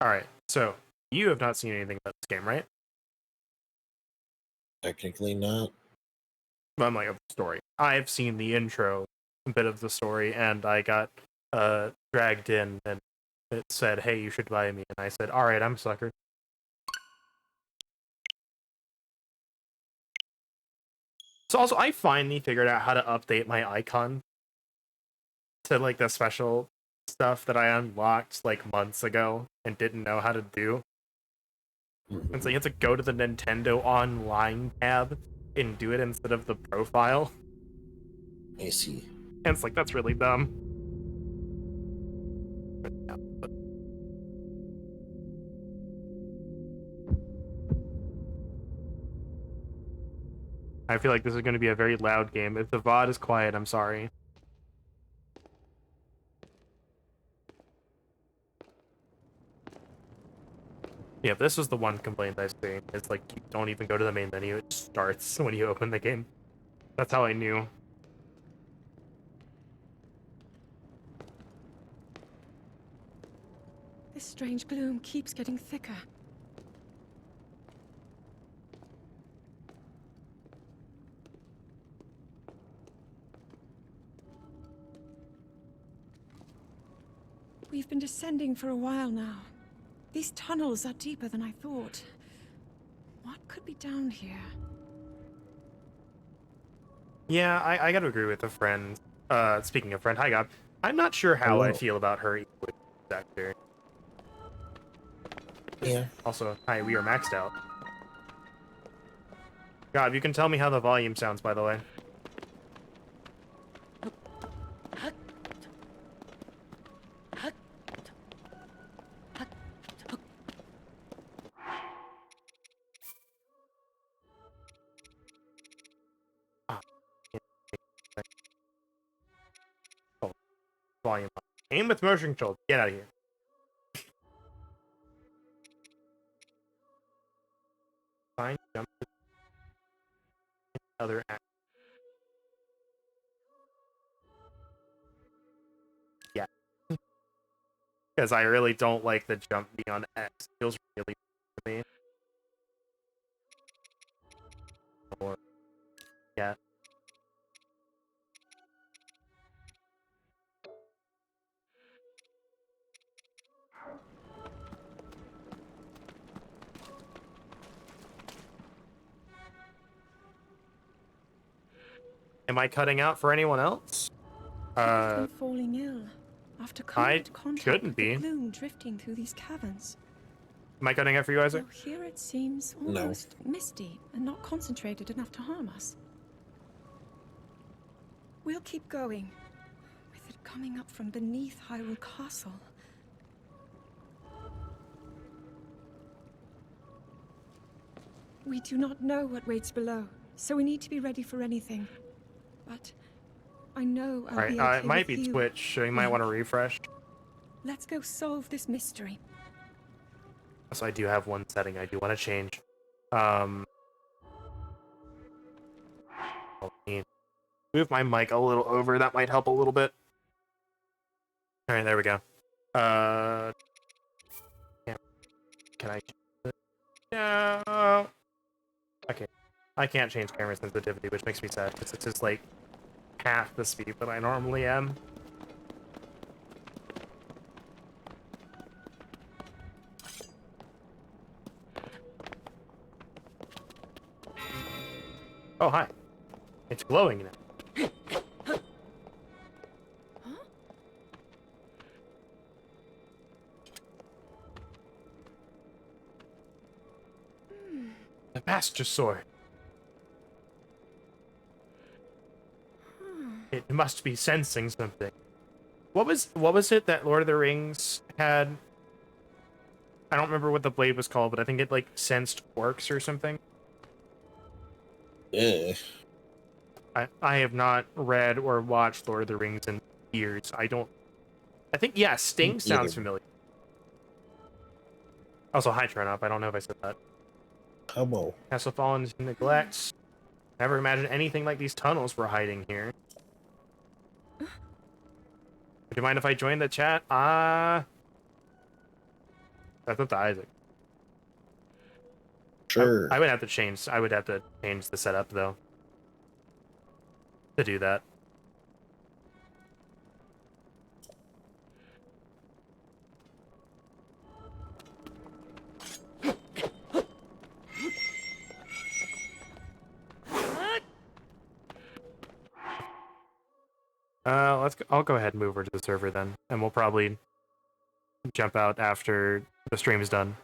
Alright, so you have not seen anything about this game, right? Technically not. I'm like, of the story. I've seen the intro, a bit of the story, and I got dragged in, and it said, hey, you should buy me. And I said, alright, I'm a sucker. So also, I finally figured out how to update my icon to, like, the special stuff that I unlocked, like, months ago and didn't know how to do. And so you have to go to the Nintendo Online tab and do it instead of the profile. I see. And it's like, that's really dumb. I feel like this is going to be a very loud game. If the VOD is quiet, I'm sorry. Yeah, this was the one complaint I see. It's like, you don't even go to the main menu. It starts when you open the game. That's how I knew. This strange gloom keeps getting thicker. We've been descending for a while now. These tunnels are deeper than I thought. What could be down here? Yeah, I gotta agree with a friend. Speaking of friend, hi God. I'm not sure how I Hello. feel about her actor. Yeah. Also, hi, we are maxed out. God, you can tell me how the volume sounds, by the way. Oh, volume. Aim with motion control. Get out of here. Fine, jump to other act. Yeah. Because I really don't like the jump being on X. It feels really to me. Or, yeah. Am I cutting out for anyone else? I've been falling ill after coming I into contact shouldn't with the be. gloom drifting through these caverns. Am I cutting out for you, Isaac? Though here it seems No. almost misty and not concentrated enough to harm us. We'll keep going, with it coming up from beneath Hyrule Castle. We do not know what waits below, so we need to be ready for anything. But I know I'll be okay it might with be you. Twitch, so you might want to refresh. Let's go solve this mystery. So I do have one setting I do want to change. Move my mic a little over. That might help a little bit. All right, there we go. Can I? No. Okay. I can't change camera sensitivity, which makes me sad because it's just like half the speed that I normally am. Oh, hi. It's glowing now. The Master Sword. It must be sensing something. What was it that Lord of the Rings had? I don't remember what the blade was called, but I think it like sensed orcs or something. Yeah. I have not read or watched Lord of the Rings in years. I think yeah, Sting sounds familiar. Also, hi Turn Up. I don't know if I said that. Come on. Castle fallen into neglect. Never imagined anything like these tunnels were hiding here. Would you mind if I join the chat? That's up to Isaac. Sure. I would have to change. I would have to change the setup though to do that. I'll go ahead and move over to the server then, and we'll probably jump out after the stream is done.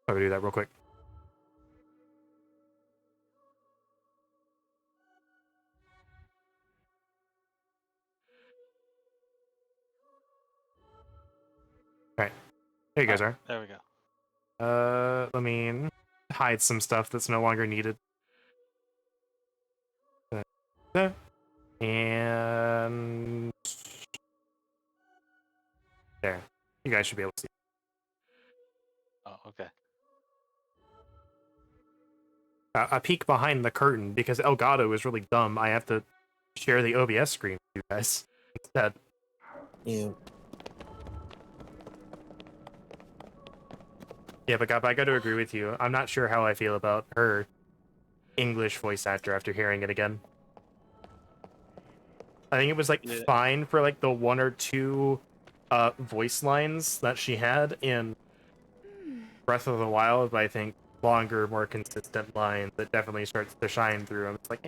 I'll do that real quick. All right, there you guys are. There we go. Let me hide some stuff that's no longer needed. And there, you guys should be able to see. Oh, okay. A peek behind the curtain because Elgato is really dumb. I have to share the OBS screen with you guys instead. Yeah. Yeah, but I got to agree with you. I'm not sure how I feel about her English voice actor after hearing it again. I think it was like fine for like the 1 or 2 voice lines that she had in Breath of the Wild, but I think longer, more consistent lines that definitely starts to shine through. I'm just like,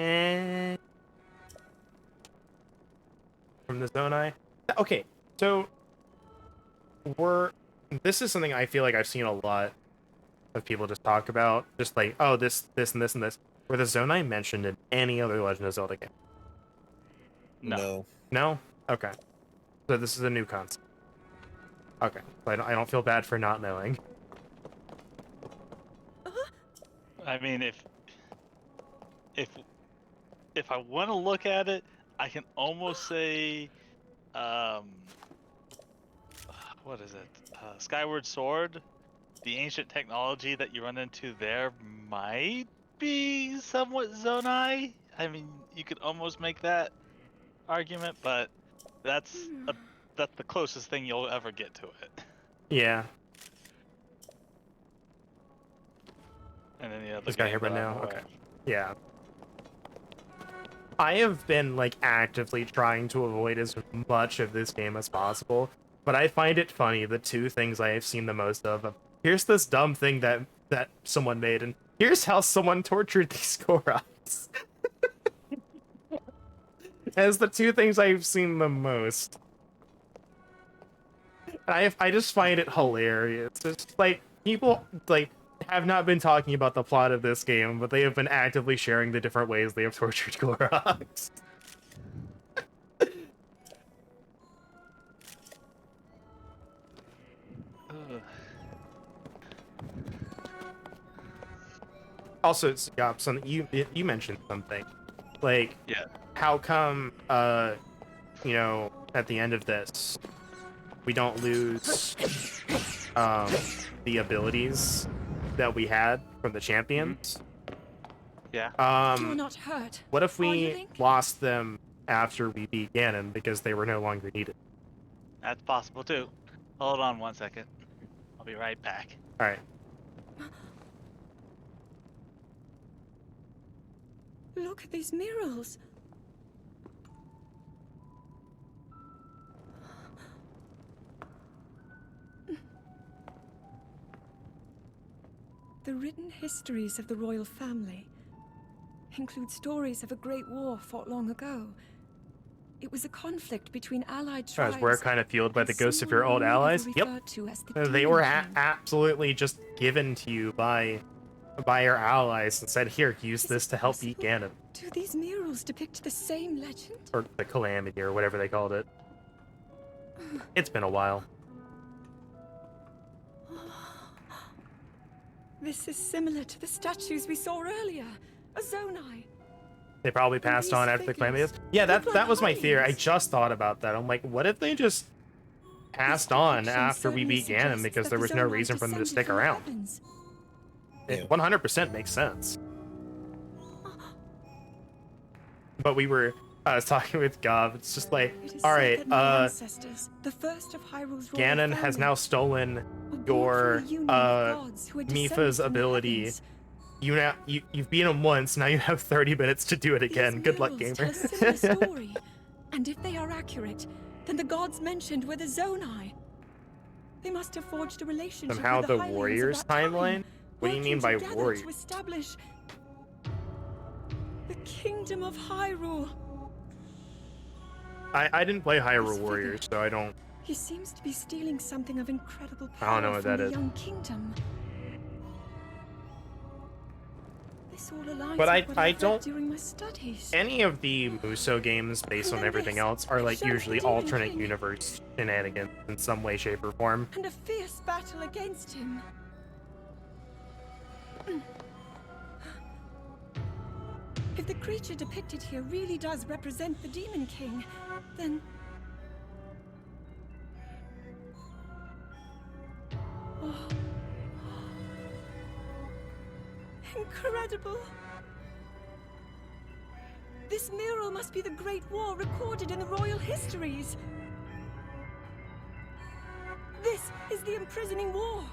from the Zonai. Okay, so this is something I feel like I've seen a lot of people just talk about, just like, oh, this, and this, and this. Were the Zonai mentioned in any other Legend of Zelda game? No. No? Okay. So this is a new concept. Okay. So I don't feel bad for not knowing. I mean, if I want to look at it, I can almost say, what is it? Skyward Sword, the ancient technology that you run into there might be somewhat Zonai. I mean, you could almost make that argument, but that's the closest thing you'll ever get to it. Yeah. And then the other This guy here game right that I'm now? aware Okay. of. Yeah. I have been like actively trying to avoid as much of this game as possible, but I find it funny the 2 things I have seen the most of. Here's this dumb thing that someone made, and here's how someone tortured these Koroks. As the 2 things I've seen the most. I just find it hilarious. It's just, like, people like have not been talking about the plot of this game, but they have been actively sharing the different ways they have tortured Koroks. Also, it's, yeah, something you mentioned something, like, Yeah. how come you know, at the end of this we don't lose the abilities that we had from the champions? Yeah. You're not hurt. What if are you, we Link? lost them after we beat Ganon because they were no longer needed? That's possible too. Hold on 1 second. I'll be right back. All right. Look at these murals. The written histories of the royal family include stories of a great war fought long ago. It was a conflict between allied tribes. We're kind of fueled by and the ghosts of someone your old only ever allies. Yep. referred to as the They Demon were King. absolutely just given to you by your allies and said, here, use Is this it to help beat possible? Ganon. Do these murals depict the same legend? Or the Calamity, or whatever they called it. It's been a while. This is similar to the statues we saw earlier. A Zonai. They probably passed these on after the figures Calamity. Yeah, look like that was my theory. I eyes. just thought about that. I'm like, what if they just passed on depiction after we certainly beat Ganon suggests because that there the was no Zonai reason for them to descended stick from the around? heavens. It 100% makes sense. But we were I was talking with Gov. It's just like, It is all said right, that my ancestors, the first of Hyrule's royal Ganon has family, now stolen were born your from a union of gods who had descended Mifa's from the ability. heavens. You've beat him once. Now you have 30 minutes to do it again. These Good luck, murals gamer. tell a similar story, and if they are accurate, then the gods mentioned were the Zonai. They must have forged a relationship Somehow with the the Hylians Warriors at that time, timeline? What do you mean by working together warrior? to establish the kingdom of Hyrule. I didn't play This Hyrule figure- Warriors, so I don't. He seems to be stealing something of incredible I power don't know what from that the is. young kingdom. This all aligns But with what I I've read don't- during my studies. Any of the Muso games, based And on then everything this. else, are It like shows the usually Demon alternate King. universe shenanigans in some way, shape, or form. And a fierce battle against him. If the creature depicted here really does represent the Demon King, then... Oh. Incredible! This mural must be the Great War recorded in the royal histories. This is the imprisoning war,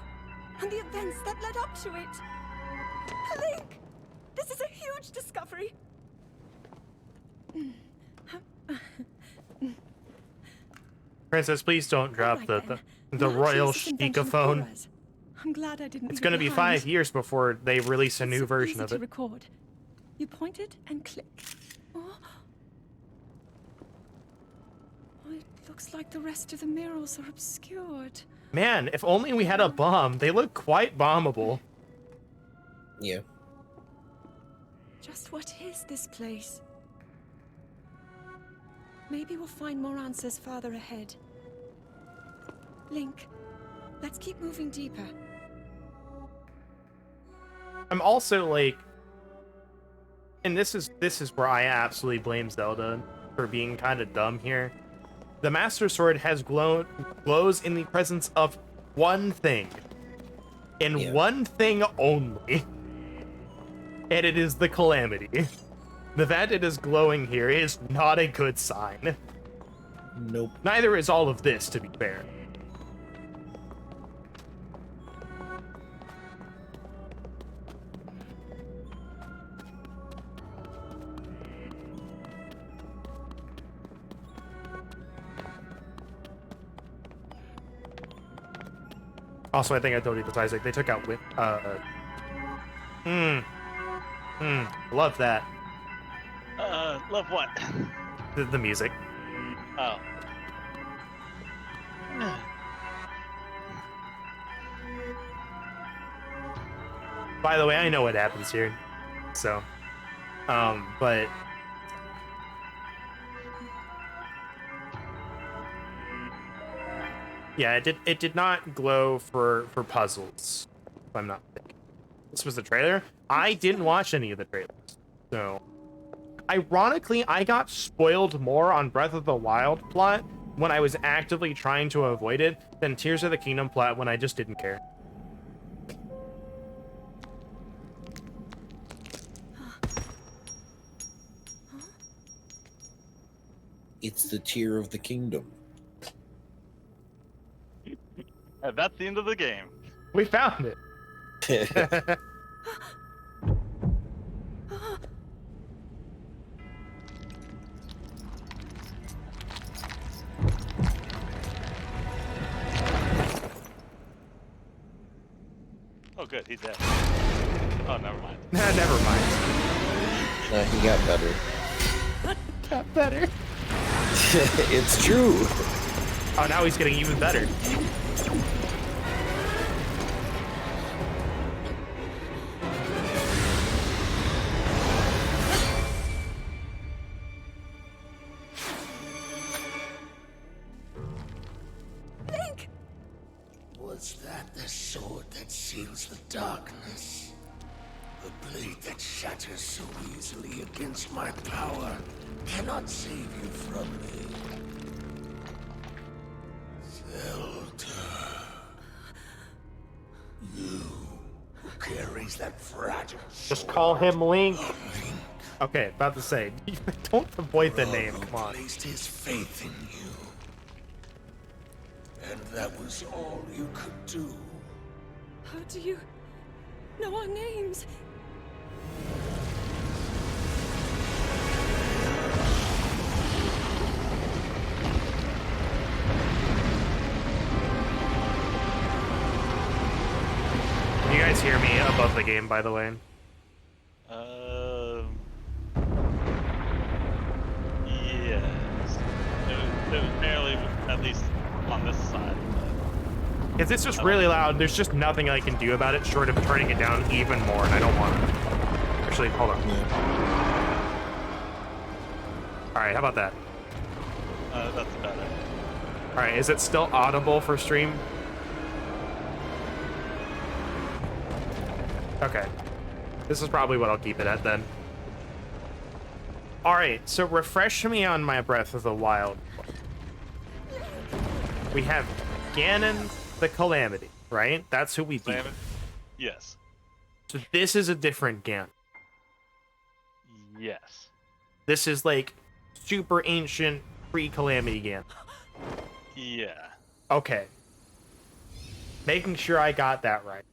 and the events that led up to it. Link! This is a huge discovery. Princess, please don't drop Alright the then. the Now royal choose this invention of speakerphone. Cora's. I'm glad I didn't It's leave it gonna be behind. 5 years before they release a It's new so version easy of to it. record. You point it and click. Oh. Oh, it looks like the rest of the murals are obscured. Man, if only we had a bomb. They look quite bombable. Yeah. Just what is this place? Maybe we'll find more answers farther ahead. Link, let's keep moving deeper. I'm also like, and this is where I absolutely blame Zelda for being kind of dumb here. The Master Sword has glows in the presence of one thing, and Yeah. one thing only, and it is the Calamity. The fact it is glowing here is not a good sign. Nope. Neither is all of this, to be fair. Also, I think I told you this, Isaac. They took out love that. Love what? The music. Oh. By the way, I know what happens here. So, but yeah, it did not glow for puzzles, if I'm not mistaken. This was the trailer. I didn't watch any of the trailers. So, ironically, I got spoiled more on Breath of the Wild plot when I was actively trying to avoid it than Tears of the Kingdom plot when I just didn't care. It's the tear of the kingdom. And that's the end of the game. We found it. Oh, good, he's dead. Oh, never mind. Nah, never mind. He got better. Got better. It's true. Oh, now he's getting even better. Link! Was that the sword that seals the darkness? The blade that shatters so easily against my power cannot save you from me. Zelda. You who carries that fragile Just call him Link. Link. Okay, about to say, don't avoid the name. Roro Come on. placed his faith in you. And that was all you could do. How do you know our names? Can you guys hear me above the game, by the way? Yes. It was barely, at least on this side. Because it's just really loud. There's just nothing I can do about it short of turning it down even more, and I don't want to. Actually, hold on. Alright, how about that? That's better. Alright, is it still audible for stream? Okay. This is probably what I'll keep it at then. Alright, so refresh me on my Breath of the Wild. We have Ganon the Calamity, right? That's who we beat. Yes. So this is a different Ganon. Yes. This is like super ancient pre-Calamity Ganon. Yeah. Okay. Making sure I got that right.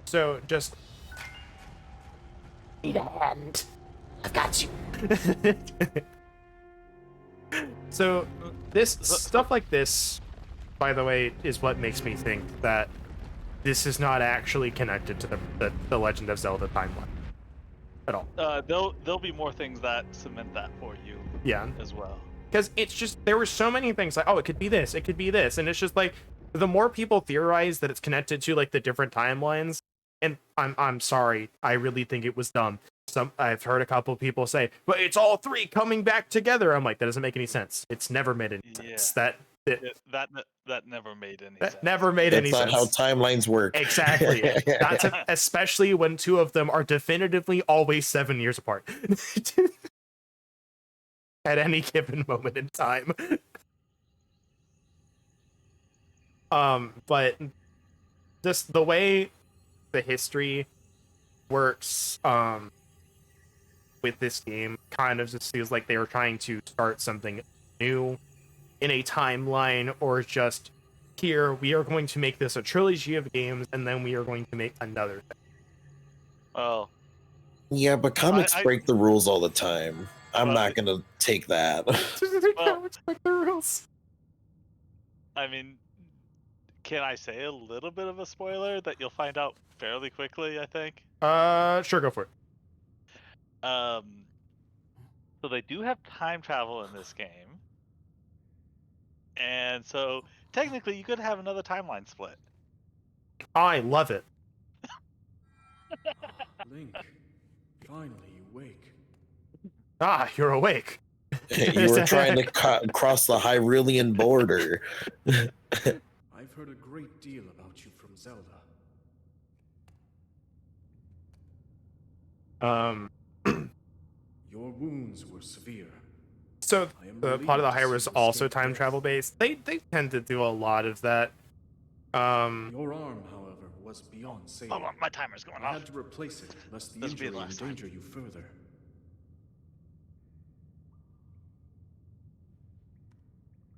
So just need a hand. I've got you. So this stuff like this, by the way, is what makes me think that this is not actually connected to the Legend of Zelda timeline at all. There'll be more things that cement that for you. Yeah. As well. Because it's just, there were so many things like, oh, it could be this, it could be this, and it's just like, the more people theorize that it's connected to like the different timelines, and I'm sorry, I really think it was dumb. I've heard a couple of people say, but it's all three coming back together. I'm like, that doesn't make any sense. It's never made any sense. That never made any sense. Never made any sense. That's not how timelines work. Exactly. That's especially when two of them are definitively always 7 years apart. At any given moment in time. But just the way the history works, with this game kind of just feels like they were trying to start something new in a timeline, or just here, we are going to make this a trilogy of games, and then we are going to make another thing. Well, yeah, but comics break the rules all the time. I'm not gonna take that. Comics break the rules. I mean, can I say a little bit of a spoiler that you'll find out fairly quickly, I think? Sure, go for it. So they do have time travel in this game. And so technically you could have another timeline split. I love it. Link, finally you wake. Ah, you're awake. You were trying to cross the Hyrulean border. I've heard a great deal about you from Zelda. Your wounds were severe. So the plot of the Hyrule is also time travel based. They tend to do a lot of that. Your arm, however, was beyond saving. Oh, my timer's going I off. had to replace it, lest the This will be injury the last time. endanger you further.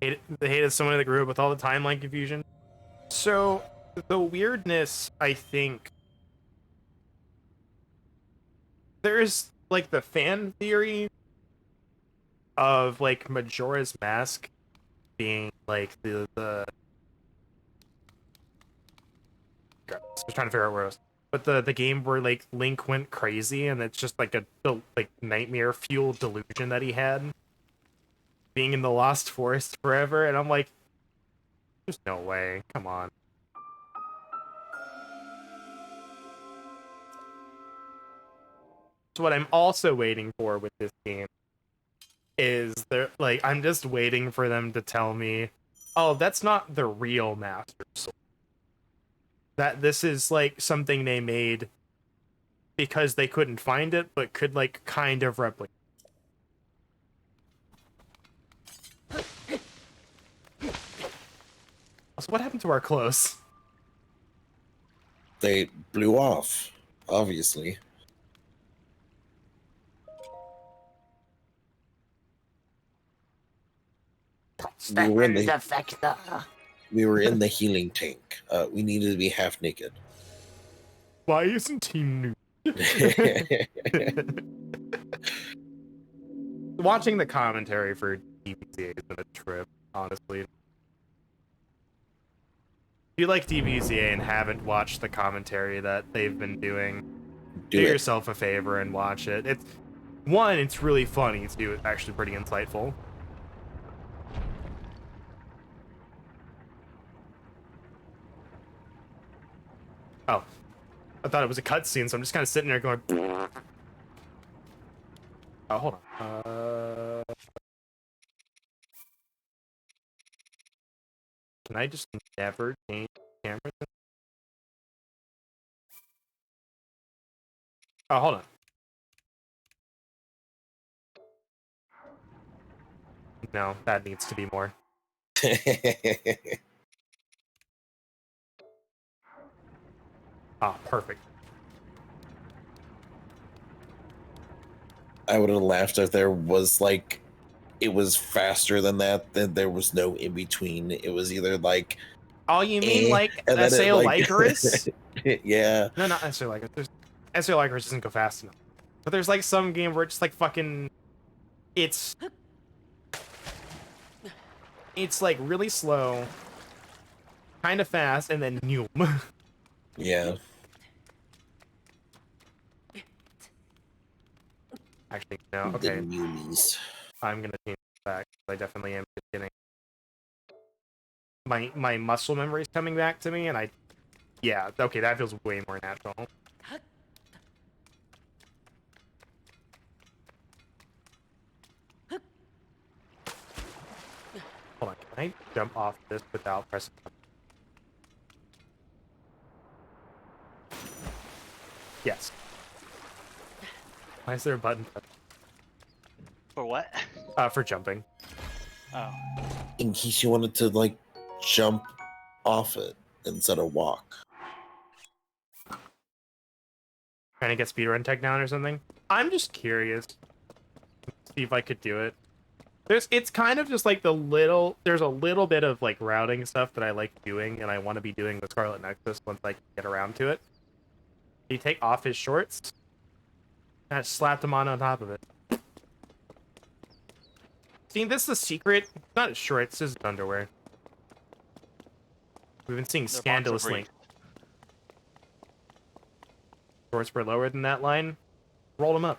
They hated someone in the group with all the timeline confusion. So the weirdness, I think, there's like the fan theory of like Majora's Mask being like the I was trying to figure out where it was. But the game where like Link went crazy, and it's just like a like nightmare fueled delusion that he had, being in the Lost Forest forever. And I'm like, there's no way. Come on. So what I'm also waiting for with this game is I'm just waiting for them to tell me, oh, that's not the real Master Sword. That this is like something they made because they couldn't find it, but could like kind of replicate. So what happened to our clothes? They blew off, obviously. we were in the healing tank. We needed to be half naked. Why isn't he nude? Watching the commentary for DBZA has been a trip, honestly. If you like DBZA and haven't watched the commentary that they've been doing, do yourself a favor and watch it. It's really funny too. It's actually pretty insightful. Oh, I thought it was a cutscene, so I'm just kind of sitting there going. Oh, hold on. Can I just never change cameras? Oh, hold on. No, that needs to be more. Ah, perfect. I would have laughed if there was like, it was faster than that. Then there was no in between. It was either like, oh, you mean like SAO like... Icarus? Yeah. No, not SAO like Icarus. SAO Icarus doesn't go fast enough. But there's like some game where it's like fucking, it's like really slow, kind of fast, and then new. Yeah. Actually, no. Okay. The newbies. I'm gonna change it back. I definitely am just getting my muscle memory is coming back to me, and yeah. Okay, that feels way more natural. Hold on, can I jump off this without pressing? Yes. Why is there a button? For what? For jumping. Oh. In case you wanted to like jump off it instead of walk. Trying to get speedrun tech down or something? I'm just curious. See if I could do it. It's kind of just like there's a little bit of like routing stuff that I like doing, and I want to be doing with Scarlet Nexus once I get around to it. You take off his shorts, and I slapped him on top of it. See, this is a secret. It's not his shorts, it's his underwear. We've been seeing scandalous links. Shorts were lower than that line. Rolled them up.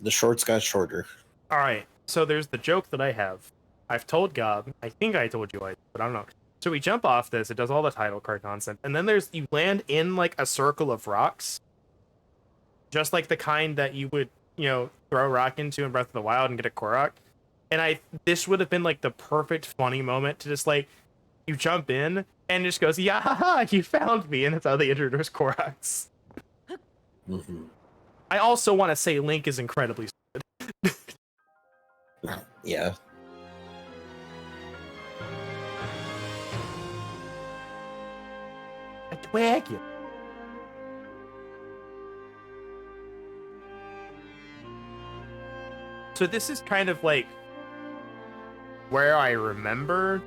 The shorts got shorter. All right, so there's the joke that I have. I've told Gob. I think I told you, but I don't know. So we jump off this. It does all the title card nonsense, and then you land in like a circle of rocks, just like the kind that you would, throw a rock into in Breath of the Wild and get a Korok. And this would have been like the perfect funny moment to just like, you jump in and it just goes, yeah, haha, you found me, and that's how they introduce Koroks. Mm-hmm. I also want to say Link is incredibly stupid. Yeah. I twag you. So this is kind of like where I remember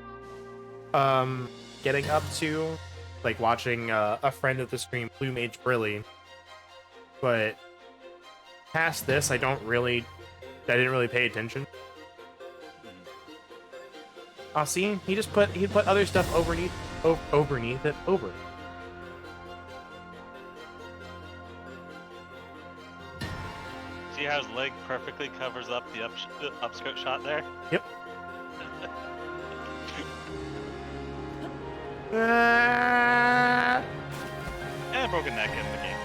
getting up to, like watching a friend of the stream, Blue Mage Brilly. But past this, I didn't really pay attention. Oh, see, he put other stuff overneath it. See how his leg perfectly covers up the upskirt shot there? Yep. And broken neck in the game.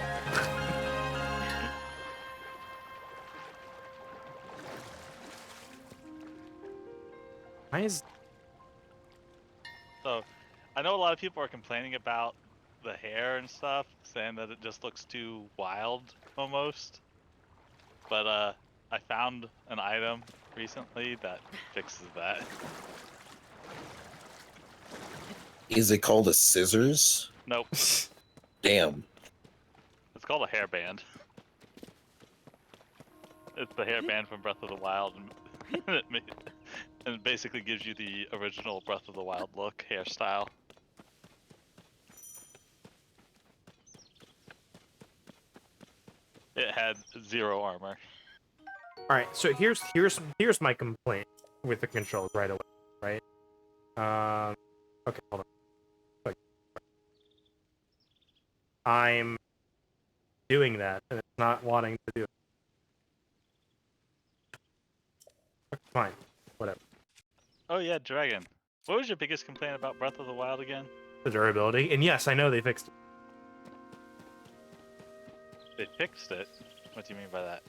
So, I know a lot of people are complaining about the hair and stuff, saying that it just looks too wild, almost. But, I found an item recently that fixes that. Is it called a scissors? Nope. Damn. It's called a hairband. It's the hairband from Breath of the Wild. And it basically gives you the original Breath of the Wild look hairstyle. It had 0 armor. All right, so here's my complaint with the controls right away, right? Okay, hold on. Wait. I'm doing that, and it's not wanting to do it. Fine, whatever. Oh yeah, Dragon. What was your biggest complaint about Breath of the Wild again? The durability, and yes, I know they fixed it. They fixed it? What do you mean by that?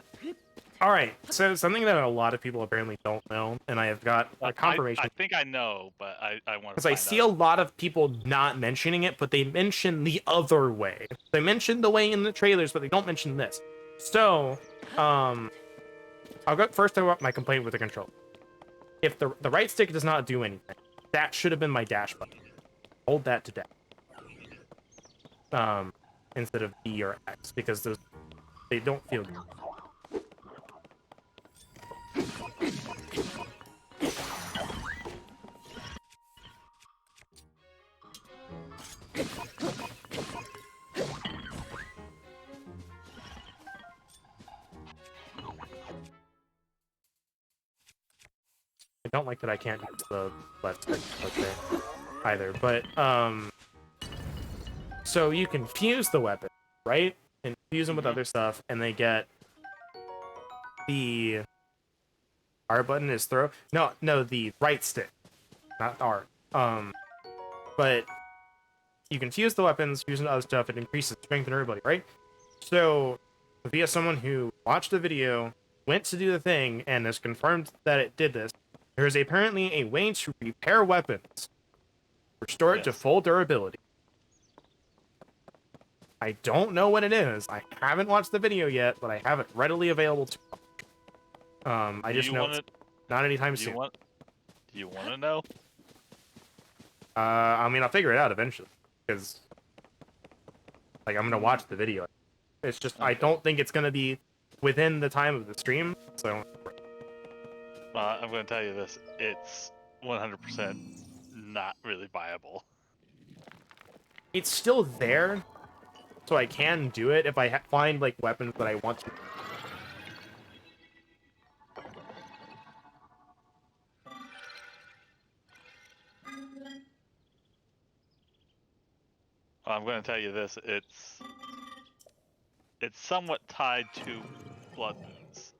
All right, so something that a lot of people apparently don't know, and I have got a confirmation. I think I know, but I want to Because I see a lot of people not mentioning it, but they mention the other way. They mention the way in the trailers, but they don't mention this. So, I'll go first about my complaint with the controller. If the right stick does not do anything, that should have been my dash button. Hold that to dash. Instead of B or X, because they don't feel good. I don't like that I can't use the left stick either, but so you can fuse the weapon, right? And fuse them with other stuff, and they get the R button is throw. No, the right stick, not R. But you can fuse the weapons, fuse into other stuff, it increases strength and durability, right? So, via someone who watched the video, went to do the thing, and has confirmed that it did this, there is apparently a way to repair weapons, restore it to full durability. I don't know what it is. I haven't watched the video yet, but I have it readily available to watch. I just know it's not anytime soon. Do you want to know? I mean, I'll figure it out eventually, because like I'm gonna watch the video. It's just I don't think it's gonna be within the time of the stream, so. I'm going to tell you this: it's 100% not really viable. It's still there, so I can do it if I find like weapons that I want to. I'm going to tell you this: it's somewhat tied to blood moons.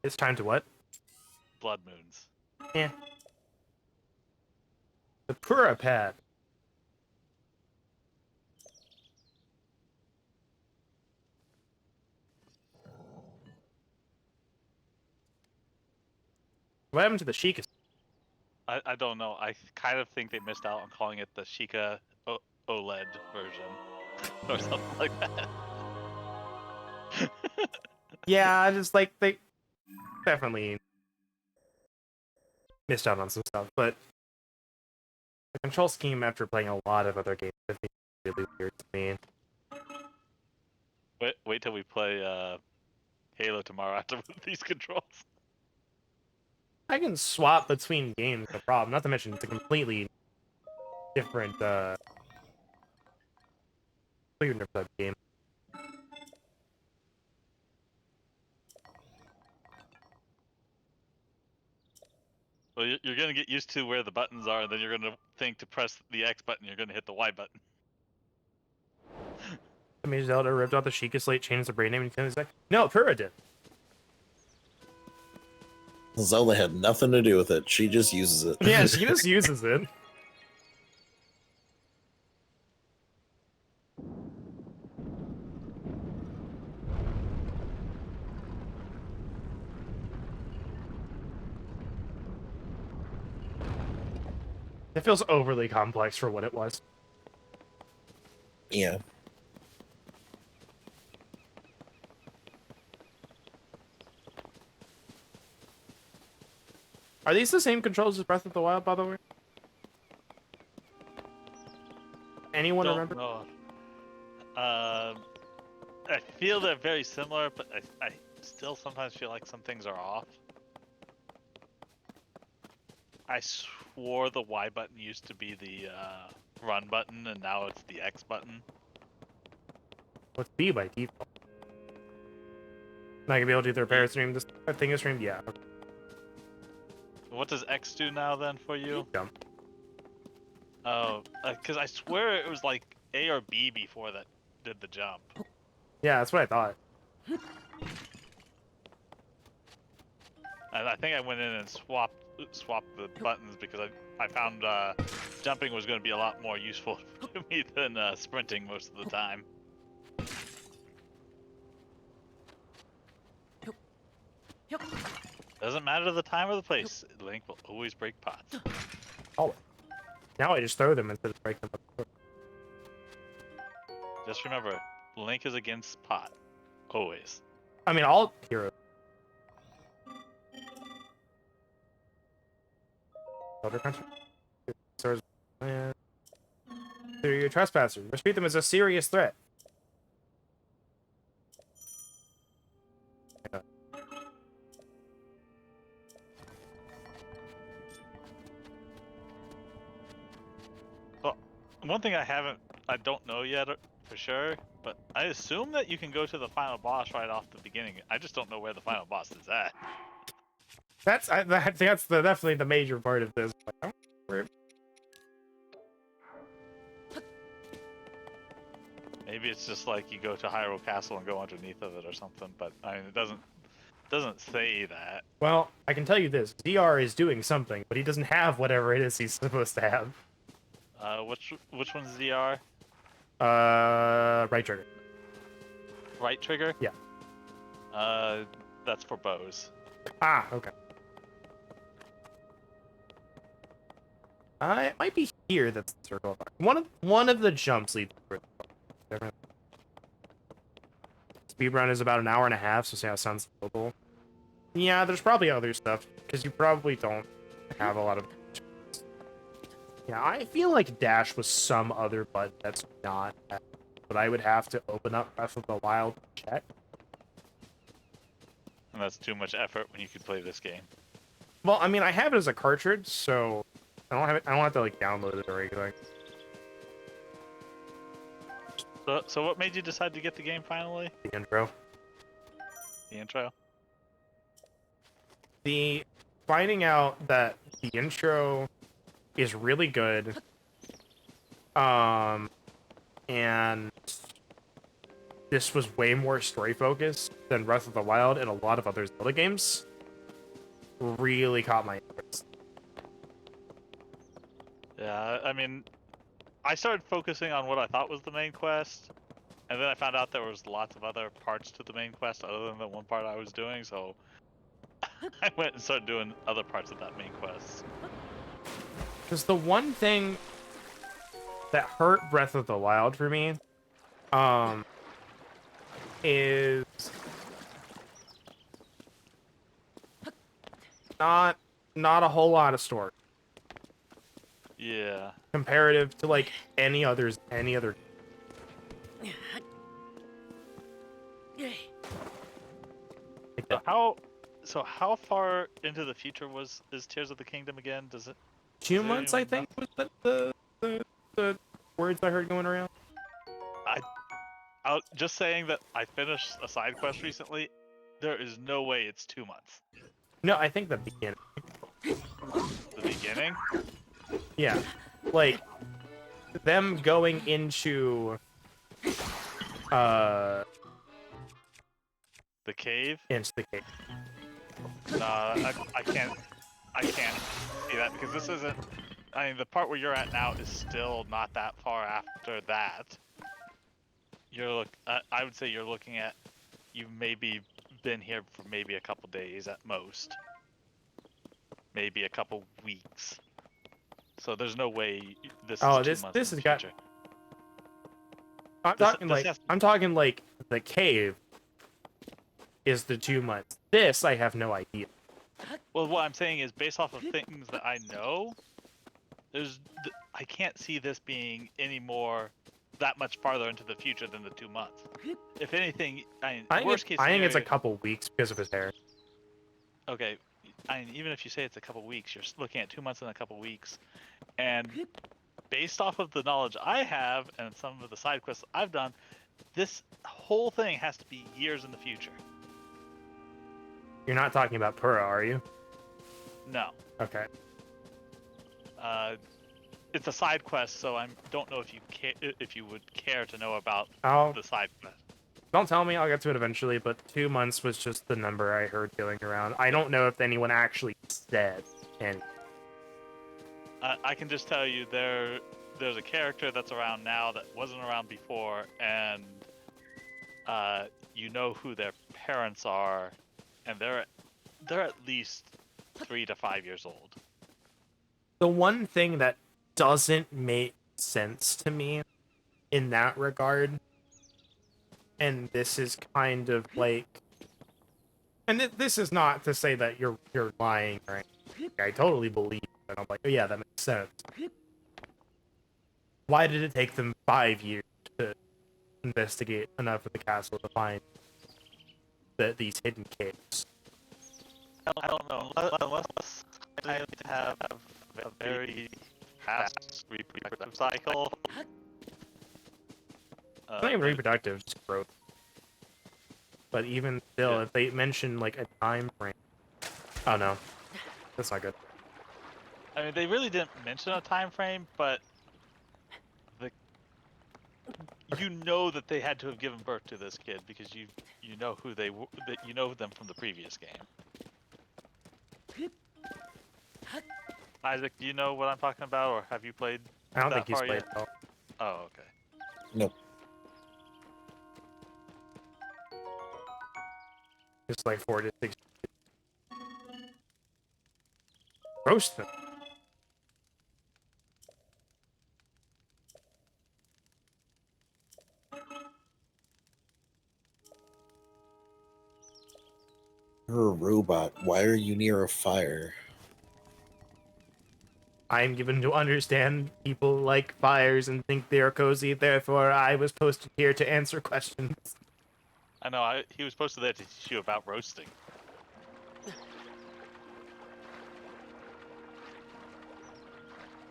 It's time to what? Blood moons. Yeah. The Pura pad. What happened to the Sheikah? I don't know. I kind of think they missed out on calling it the Sheikah OLED version or something like that. Yeah, I just like they definitely missed out on some stuff, but the control scheme after playing a lot of other games is really weird to me. Wait till we play Halo tomorrow after these controls. I can swap between games, no problem. Not to mention it's a completely different game. Well, you're going to get used to where the buttons are, and then you're going to think to press the X button, you're going to hit the Y button. I mean, Zelda ripped out the Sheikah slate, changed the brain name, and kind of like, no, Pura did. Zelda had nothing to do with it. She just uses it. Yeah, she just uses it. It feels overly complex for what it was. Yeah. Are these the same controls as Breath of the Wild, by the way? Anyone remember? No. I feel they're very similar, but I still sometimes feel like some things are off. I swore the Y button used to be the run button, and now it's the X button. What's B by default? Am I gonna be able to do the repair stream? This thing is streamed? Yeah. What does X do now then for you? Jump. Oh, because I swear it was like A or B before that did the jump. Yeah, that's what I thought. And I think I went in and swapped the buttons because I found jumping was going to be a lot more useful to me than sprinting most of the time. Doesn't matter the time or the place. Link will always break pots. Oh. Now I just throw them instead of break them up. Just remember, Link is against pot. Always. I mean, all heroes. Elder Country. Swords. They're your trespassers. You must treat them as a serious threat. Yeah. Well, one thing I don't know yet for sure, but I assume that you can go to the final boss right off the beginning. I just don't know where the final boss is at. That's definitely the major part of this. Maybe it's just like you go to Hyrule Castle and go underneath of it or something, but I mean, it doesn't say that. Well, I can tell you this: DR is doing something, but he doesn't have whatever it is he's supposed to have. Which one's ZR? Right trigger. Right trigger? Yeah. That's for bows. Ah, okay. It might be here. That's the circle. One of the jumps leads. Speedrun is about an hour and a half, so see how it sounds doable. Yeah, there's probably other stuff because you probably don't have a lot of. Yeah, I feel like dash was some other button that's not, but I would have to open up Breath of the Wild to check. And that's too much effort when you could play this game. Well, I mean, I have it as a cartridge, so I don't have it. I don't have to like download it or anything. So what made you decide to get the game finally? The intro. The intro? The finding out that the intro is really good, and this was way more story focused than Breath of the Wild and a lot of other Zelda games, really caught my interest. Yeah, I mean, I started focusing on what I thought was the main quest, and then I found out there was lots of other parts to the main quest other than the one part I was doing, so I went and started doing other parts of that main quest. Because the one thing that hurt Breath of the Wild for me, is not a whole lot of story. Yeah. Comparative to like any other. So how far into the future is Tears of the Kingdom again? Does it? 2 months, I think, was the words I heard going around. Just saying that I finished a side quest recently. There is no way it's 2 months. No, I think the beginning. The beginning? Yeah, like them going into the cave. into the cave. I can't see that because this isn't. I mean, the part where you're at now is still not that far after that. I would say you're looking at. You've maybe been here for maybe a couple days at most. Maybe a couple weeks. So there's no way this. Oh, is 2 months this in has the got. future. I'm talking like the cave is the 2 months. This I have no idea. Well, what I'm saying is, based off of things that I know, I can't see this being any more that much farther into the future than the 2 months. If anything, I worst case think it's a scenario- couple weeks because of his hair. Okay, I mean, even if you say it's a couple weeks, you're looking at 2 months and a couple weeks. And based off of the knowledge I have and some of the side quests I've done, this whole thing has to be years in the future. You're not talking about Pura, are you? No. Okay. It's a side quest, so I don't know if you would care to know about Oh, the side quest. don't tell me, I'll get to it eventually, but 2 months was just the number I heard going around. I don't know if anyone actually said any. I can just tell you there's a character that's around now that wasn't around before, and you know who their parents are, and they're at least 3 to 5 years old. The one thing that doesn't make sense to me in that regard, and this is kind of like, and this is not to say that you're lying or anything. I totally believe it. And I'm like, oh yeah, that makes sense. Why did it take them 5 years to investigate enough of the castle to find these hidden caves? I don't know, unless I have a very fast reproductive cycle. It's not even reproductive, it's growth. But even still, Yeah. if they mention like a time frame, oh no, that's not good. I mean, they really didn't mention a time frame, but you know that they had to have given birth to this kid because you know who they that you know them from the previous game. Isaac, do you know what I'm talking about, or have you played? I don't that think he's far played yet? it all. Oh, okay. Nope. Just like 4 to 6. Roast them. You're a robot. Why are you near a fire? I am given to understand people like fires and think they are cozy, therefore I was posted here to answer questions. I know. He was posted there to teach you about roasting.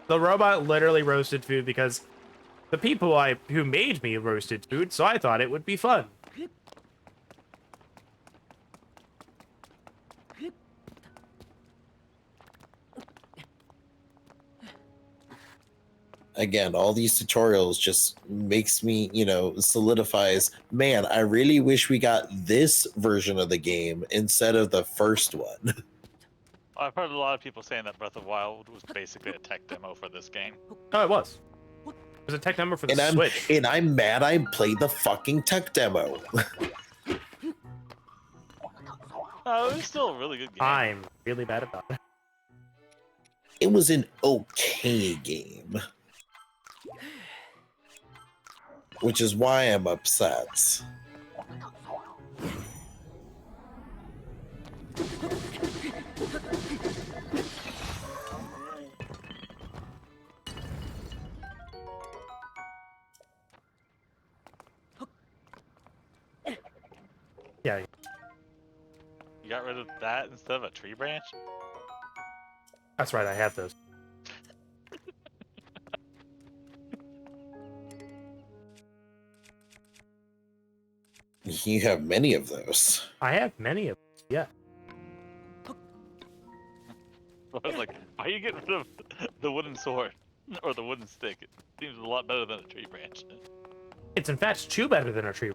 The robot literally roasted food because the people who made me roasted food, so I thought it would be fun. Again, all these tutorials just makes me, solidifies, man, I really wish we got this version of the game instead of the first one. I've heard a lot of people saying that Breath of the Wild was basically a tech demo for this game. Oh, it was. It was a tech number for the Switch. And I'm mad I played the fucking tech demo. Oh, it was still a really good game. I'm really bad about it. It was an okay game. Which is why I'm upset. Yeah. You got rid of that instead of a tree branch? That's right, I have those. You have many of those. I have many of them, yeah. I was like, why are you getting rid of the wooden sword? Or the wooden stick? It seems a lot better than a tree branch. It's in fact 2 better than a tree.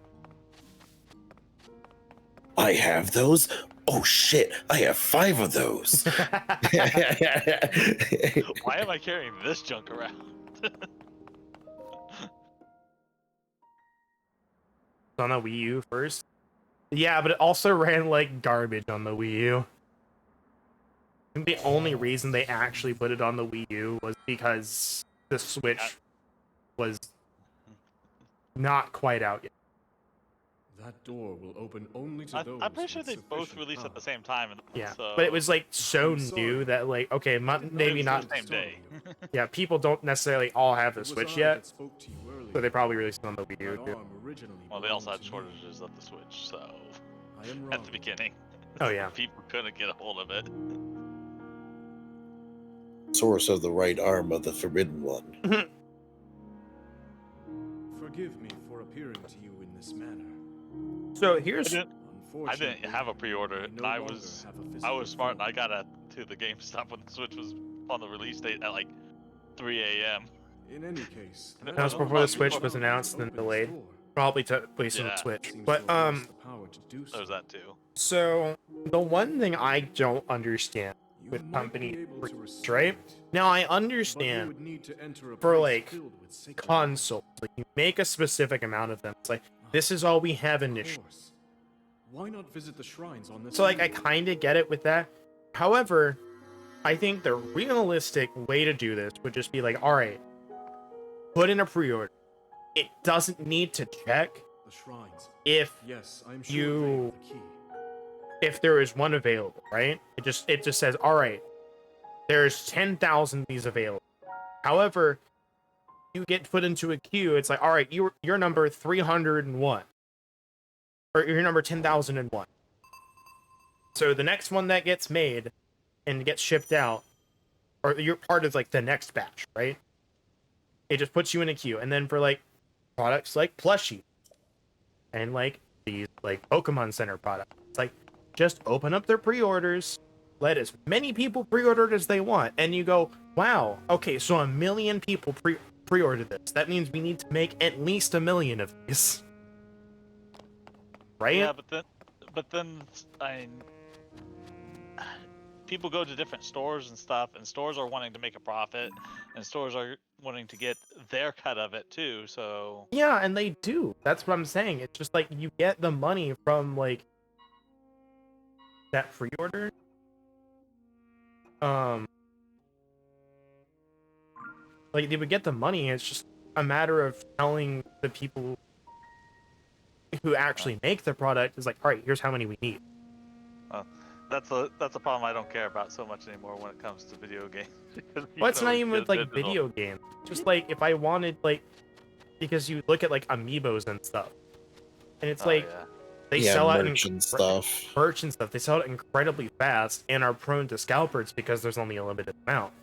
I have those? Oh shit, I have 5 of those. Why am I carrying this junk around? On the Wii U first. Yeah, but it also ran like garbage on the Wii U. I think the only reason they actually put it on the Wii U was because the Switch was not quite out yet. That door will open only to those. I'm pretty sure with they both sufficient released at the power. same time. Yeah, so... but it was like so I'm sorry. new that like, okay, maybe was not. the same day. Yeah, people don't necessarily all have the It was Switch I yet, that spoke to you earlier. so they probably released it on the Wii That U too. arm originally Well, they also had belonged to me. shortages of the Switch, so I am wrong. at the beginning. Oh yeah. People couldn't get a hold of it. Source of the right arm of the Forbidden One. Forgive me for appearing to you in this manner. So I here's Unfortunately, didn't have a pre-order. I And no longer have a I physical was smart. And form. I got to the GameStop when the Switch was on the release date at like 3 a.m. In any case, And it that was wasn't before the long Switch before- was announced and Open delayed. store. Probably took place on the Yeah. Switch. Seems But to have lost the power to do so. There's that too. so the one thing I don't understand You with might company be able to restore right? it, Now I but you understand would need to enter a for, place like, filled with sacred consoles, like you make a specific amount of them. It's like this is all we have knowledge. initially. Of course. Why not visit the shrines on this? So like I field? kind of get it with that. However, I think the realistic way to do this would just be like, all right, put in a pre-order. It doesn't need to check The shrines. if Yes, I'm sure you- they have the key. if there is one available, right? It just says, all right, there's 10,000 of these available. However, you get put into a queue. It's like, all right, you're number 301, or you're number 10,001. So the next one that gets made and gets shipped out, or you're part of like the next batch, right? It just puts you in a queue. And then for like products like plushie and like these like Pokemon Center products, it's like just open up their pre-orders, let as many people pre-order as they want, and you go, wow, okay, so 1 million people pre-ordered this. That means we need to make at least 1 million of these, right? Yeah, but then people go to different stores and stuff, and stores are wanting to make a profit, and stores are wanting to get their cut of it too. So Yeah, and they do. That's what I'm saying. It's just like you get the money from like that pre-order. Like they would get the money. It's just a matter of telling the people who actually make the product is like, all right, here's how many we need. that's a problem I don't care about so much anymore when it comes to video games. because you Well, it's can not always even get with like digital. video games. Just like if I wanted like, because you look at like amiibos and stuff, and it's Oh, like yeah. they Yeah, sell out merch and stuff. merch and stuff. They sell it incredibly fast and are prone to scalpers because there's only a limited amount.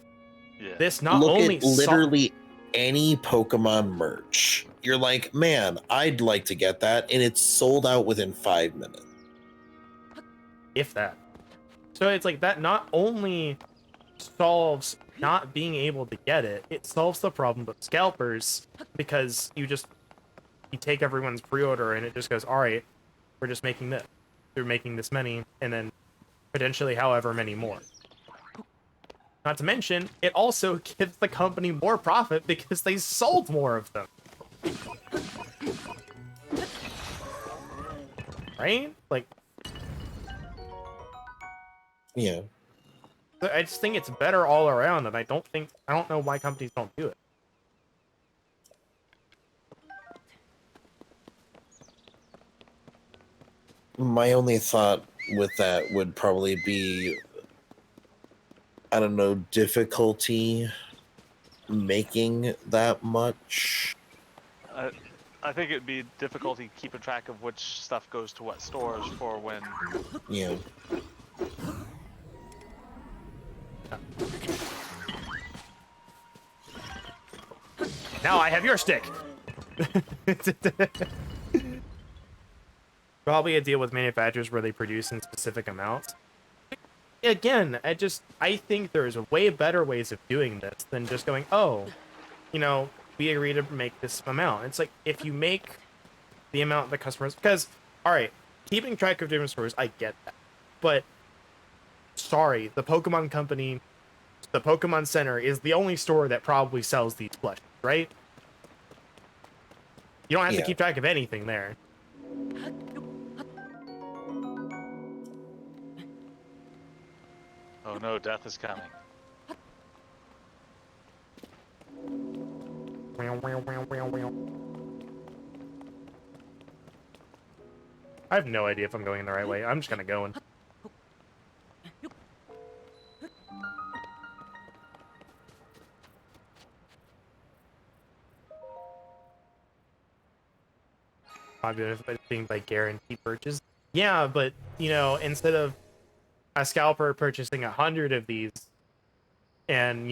Yeah. This not Look only at literally any Pokemon merch. You're like, man, I'd like to get that, and it's sold out within 5 minutes. if that. So it's like that not only solves not being able to get it, it solves the problem with scalpers because you take everyone's pre-order and it just goes, all right, we're just making this. We're making this many, and then potentially however many more. Not to mention, it also gives the company more profit because they sold more of them. Right? Like, Yeah. I just think it's better all around, and I don't know why companies don't do it. My only thought with that would probably be, I don't know, difficulty making that much. I think it'd be difficulty keeping track of which stuff goes to what stores for when. Yeah. Now I have your stick. Probably a deal with manufacturers where they produce in specific amounts. Again, I think there's way better ways of doing this than just going, oh, we agree to make this amount. It's like, if you make the amount the customers, because, all right, keeping track of different stores, I get that. But, sorry, the Pokemon Company, the Pokemon Center is the only store that probably sells these plushies, right? You don't have to Yeah. keep track of anything there. Oh no, death is coming. I have no idea if I'm going the right way. I'm just gonna go in. Popular things like guaranteed purchase. Yeah, but instead of a scalper purchasing 100 of these, and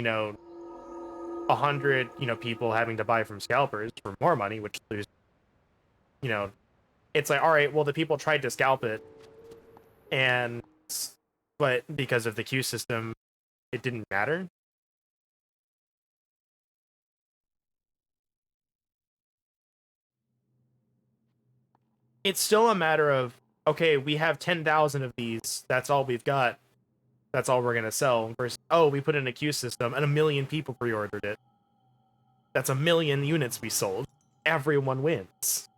100 people having to buy from scalpers for more money, which there's it's like, all right, well, the people tried to scalp it, and but because of the queue system, it didn't matter. It's still a matter of, okay, we have 10,000 of these. That's all we've got. That's all we're gonna sell. Versus, oh, we put in a queue system and 1 million people pre-ordered it. That's 1 million units we sold. Everyone wins.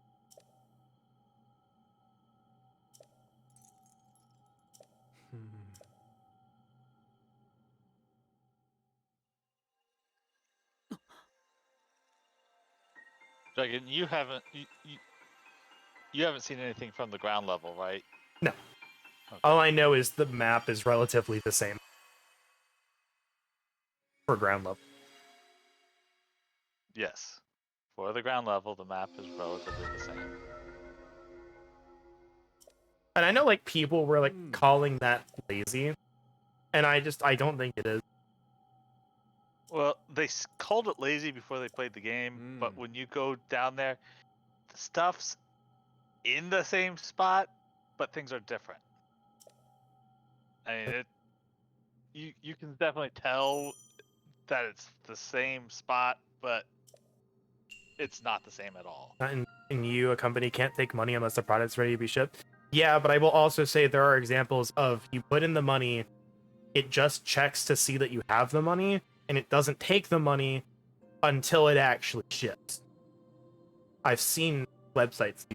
Dragon, you haven't seen anything from the ground level, right? No. Okay. All I know is the map is relatively the same for ground level. Yes. For the ground level, the map is relatively the same. And I know like people were like calling that lazy, and I don't think it is. Well, they called it lazy before they played the game, but when you go down there, the stuff's in the same spot, but things are different. I mean, you can definitely tell that it's the same spot, but it's not the same at all. And you, a company, can't take money unless the product's ready to be shipped. Yeah, but I will also say there are examples of you put in the money, it just checks to see that you have the money, and it doesn't take the money until it actually ships. I've seen websites.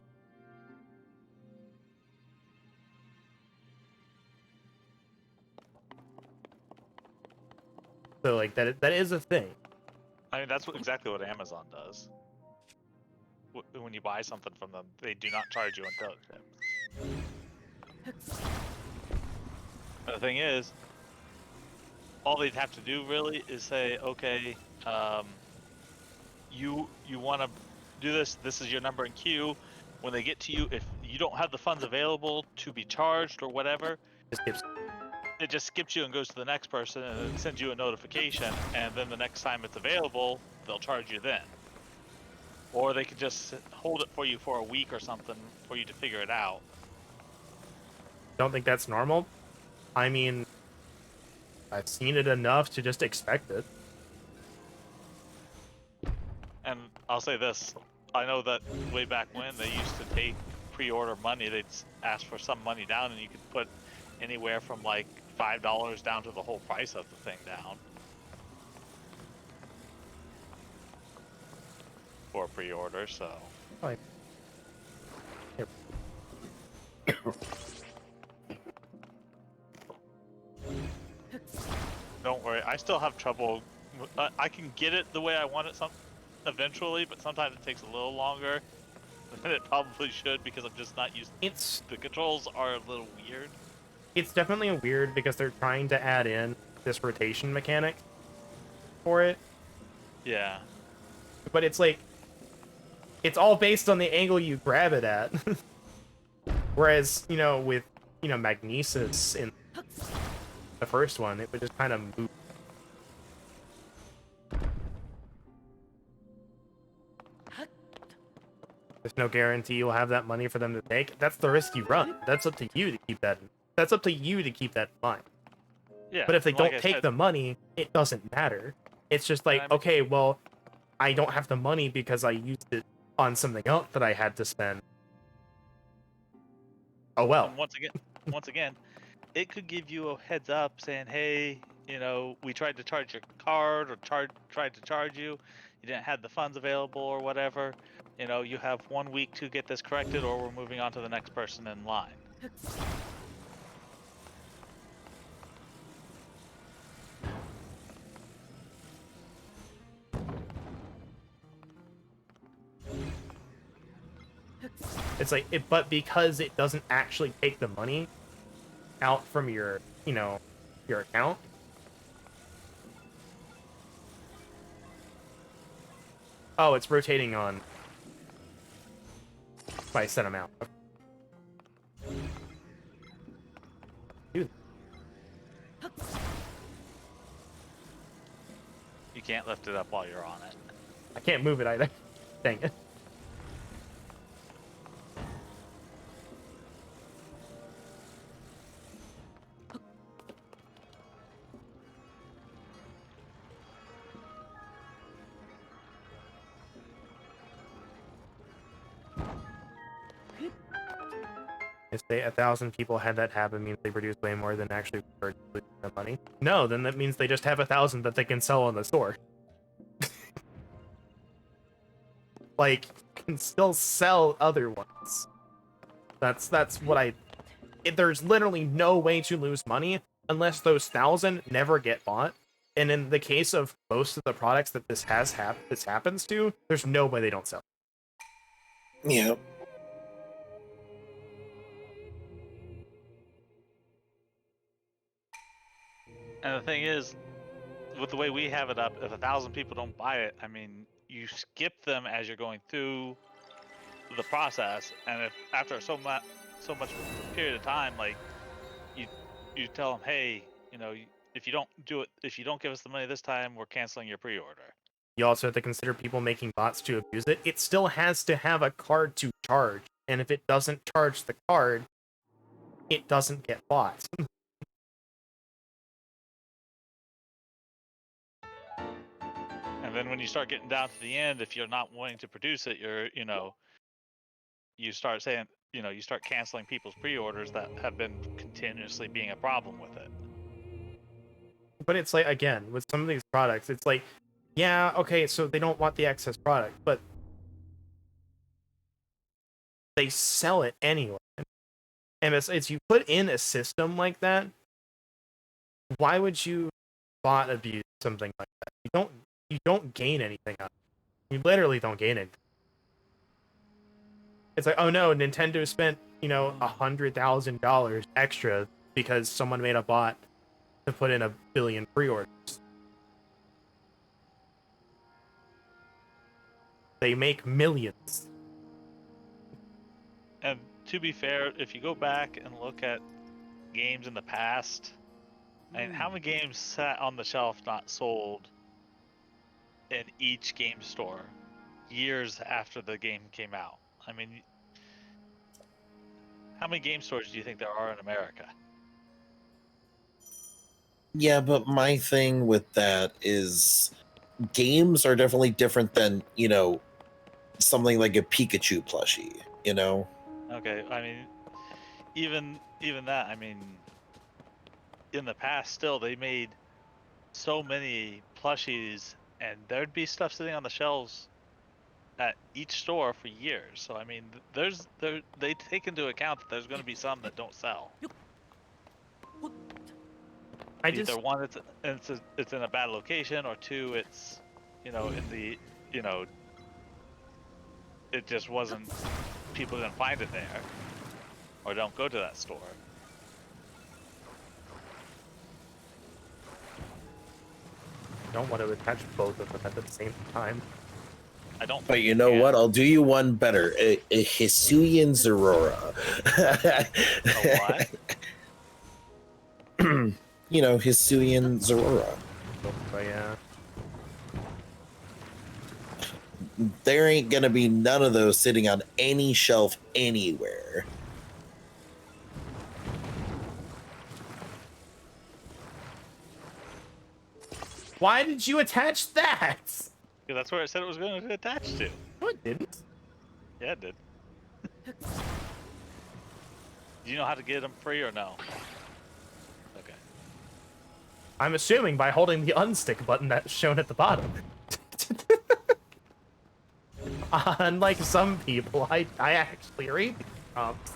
So like that is a thing. I mean, that's exactly what Amazon does. When you buy something from them, they do not charge you until it ships. The thing is, all they'd have to do really is say, okay, you want to do this. This is your number in queue. When they get to you, if you don't have the funds available to be charged or whatever, it just skips you and goes to the next person, and it sends you a notification. And then the next time it's available, they'll charge you then. Or they could just hold it for you for a week or something for you to figure it out. Don't think that's normal. I mean, I've seen it enough to just expect it. And I'll say this, I know that way back when they used to take pre-order money, they'd ask for some money down, and you could put anywhere from like $5 down to the whole price of the thing down. For a pre-order, so. Fine. Here. Don't worry, I still have trouble. I can get it the way I want it eventually, but sometimes it takes a little longer than it probably should because I'm just not used to the controls are a little weird. It's definitely weird because they're trying to add in this rotation mechanic for it. Yeah. But it's like, it's all based on the angle you grab it at. Whereas, with, magnesis in the first one, it would just kind of move. There's no guarantee you'll have that money for them to take. That's the risk you run. That's up to you to keep that. That's up to you to keep that in mind. Yeah. But if they don't take the money, it doesn't matter. It's just like, okay, well, I don't have the money because I used it on something else that I had to spend. Oh well. And once again, it could give you a heads up saying, hey, we tried to charge your card or tried to charge you. You didn't have the funds available or whatever. You have 1 week to get this corrected, or we're moving on to the next person in line. It's like, but because it doesn't actually take the money out from your, your account. Oh, it's rotating on by a set amount. Dude. can't lift it up while you're on it. I can't move it either. Dang it. If say 1,000 people had that happen, means they produce way more than actually the money. No, then that means they just have 1,000 that they can sell on the store. Like, can still sell other ones. That's what I. There's literally no way to lose money unless those 1,000 never get bought. And in the case of most of the products that this happens to, there's no way they don't sell. Yeah. And the thing is, with the way we have it up, if 1,000 people don't buy it, I mean, you skip them as you're going through the process, and if after so much period of time, like you tell them, hey, you know, if you don't do it, if you don't give us the money this time, we're canceling your pre-order. You also have to consider people making bots to abuse it. It still has to have a card to charge, and if it doesn't charge the card, it doesn't get bought. And then when you start getting down to the end, if you're not wanting to produce it, you start saying, you start canceling people's pre-orders that have been continuously being a problem with it. But it's like, again, with some of these products, it's like, yeah, okay, so they don't want the excess product, but they sell it anyway. And it's you put in a system like that, why would you bot abuse something like that? You don't gain anything out of it. You literally don't gain it. It's like, oh no, Nintendo spent, $100,000 extra because someone made a bot to put in 1 billion pre-orders. They make millions. And to be fair, if you go back and look at games in the past, and how many games sat on the shelf not sold in each game store years after the game came out? I mean, how many game stores do you think there are in America? Yeah, but my thing with that is games are definitely different than, something like a Pikachu plushie, Okay, I mean, even that, I mean, in the past still they made so many plushies, and there'd be stuff sitting on the shelves at each store for years. So I mean, they take into account that there's going to be some that don't sell. Either one, it's in a bad location, or two, it's in the it just wasn't, people didn't find it there, or don't go to that store. Don't want to attach both of them at the same time. I don't. But you know what? I'll do you one better. A Hisuian Zerora. A what? Hisuian Zerora. But yeah. There ain't gonna be none of those sitting on any shelf anywhere. Why did you attach that? Because that's where it said it was going to attach to. No, it didn't. Yeah, it did. Do you know how to get them free or no? Okay. I'm assuming by holding the unstick button that's shown at the bottom. Unlike some people, I actually read the prompts.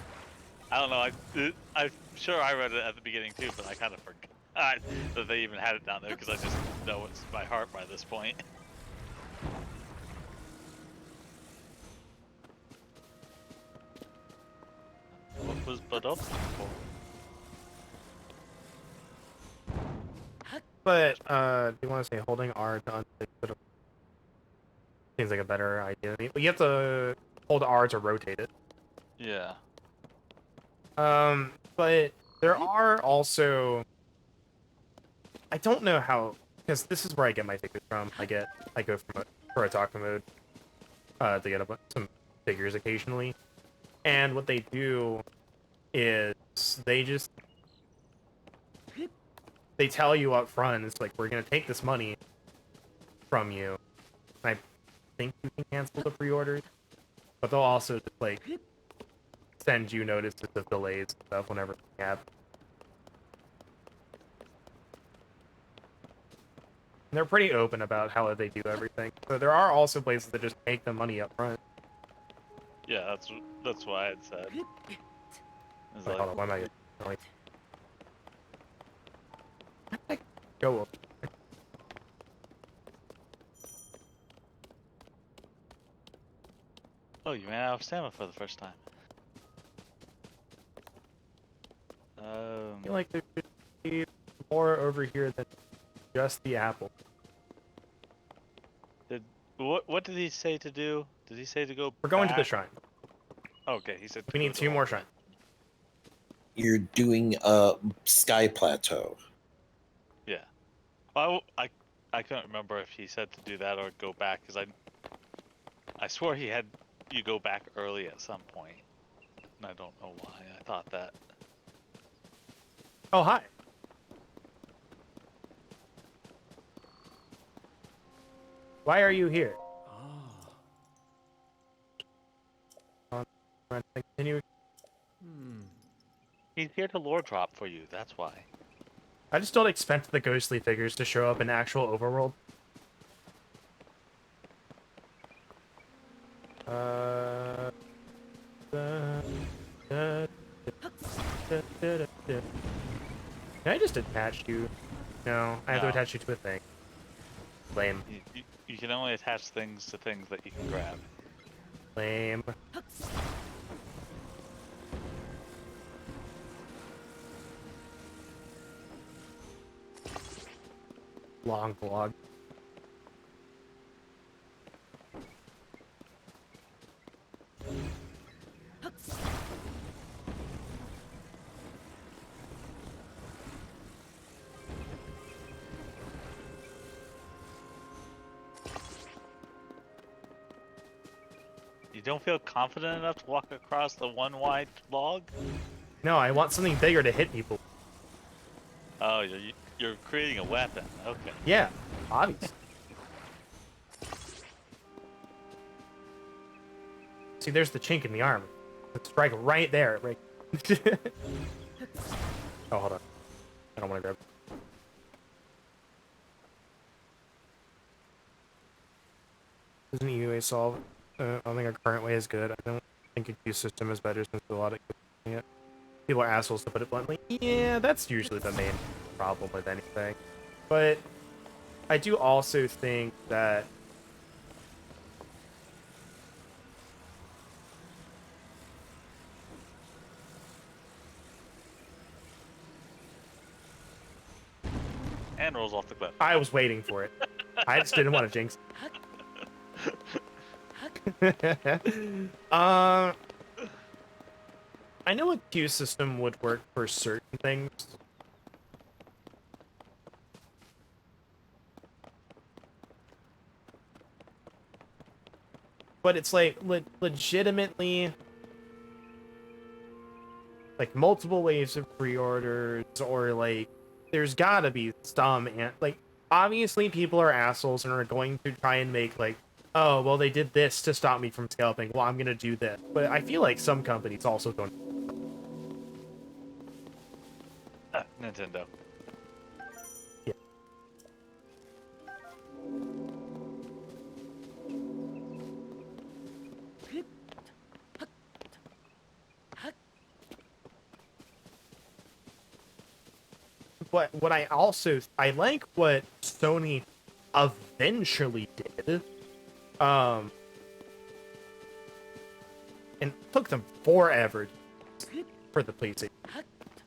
I don't know. I'm sure I read it at the beginning too, but I kind of forgot that they even had it down there because I just know it's by heart by this point. What was but up for? But do you want to say holding R to unstick? Seems like a better idea. You have to hold R to rotate it. Yeah. But there are also, I don't know how because this is where I get my figures from. I go for otaku mode to get some figures occasionally, and what they do is they tell you up front, it's like, we're gonna take this money from you. I think you can cancel the pre-orders, but they'll also just like send you notices of delays and stuff whenever they happen. And they're pretty open about how they do everything. So there are also places that just take the money up front. Yeah, that's why it said. It's Like, like, hold on, why am I like go up? oh, you ran out of stamina for the first time. I feel like there should be more over here than just the apple. What did he say to do? Did he say to go? We're going to the back? shrine. Okay, he said. We need 2 more shrines. You're doing a sky plateau. Yeah. Well, I couldn't remember if he said to do that or go back because I swore he had you go back early at some point. And I don't know why I thought that. Oh, hi. Why are you here? Continue. He's here to lore drop for you. That's why. I just don't expect the ghostly figures to show up in actual overworld. Can I just attach you? No, I have to No. attach you to a thing. Lame. You can only attach things to things that you can grab. Lame. Long vlog. You don't feel confident enough to walk across the one wide log? No, I want something bigger to hit people. Oh, you're creating a weapon. Okay. Yeah, obvious. See, there's the chink in the armor. Let's strike right there. Right. Oh, hold on. I don't want to grab. Doesn't EUA solve? I don't think our current way is good. I don't think a queue system is better since a lot of it. People are assholes, to put it bluntly. Yeah, that's usually the main problem with anything. But I do also think that And rolls off the cliff. I was waiting for it. I just didn't want to jinx. I know a queue system would work for certain things. But it's like legitimately like multiple waves of pre-orders, or like there's gotta be some, and like obviously people are assholes and are going to try and make like, oh well, they did this to stop me from scalping, well I'm gonna do this. But I feel like some companies also don't. Nintendo. Yeah. But what I like what Sony eventually did. And it took them forever for the PlayStation.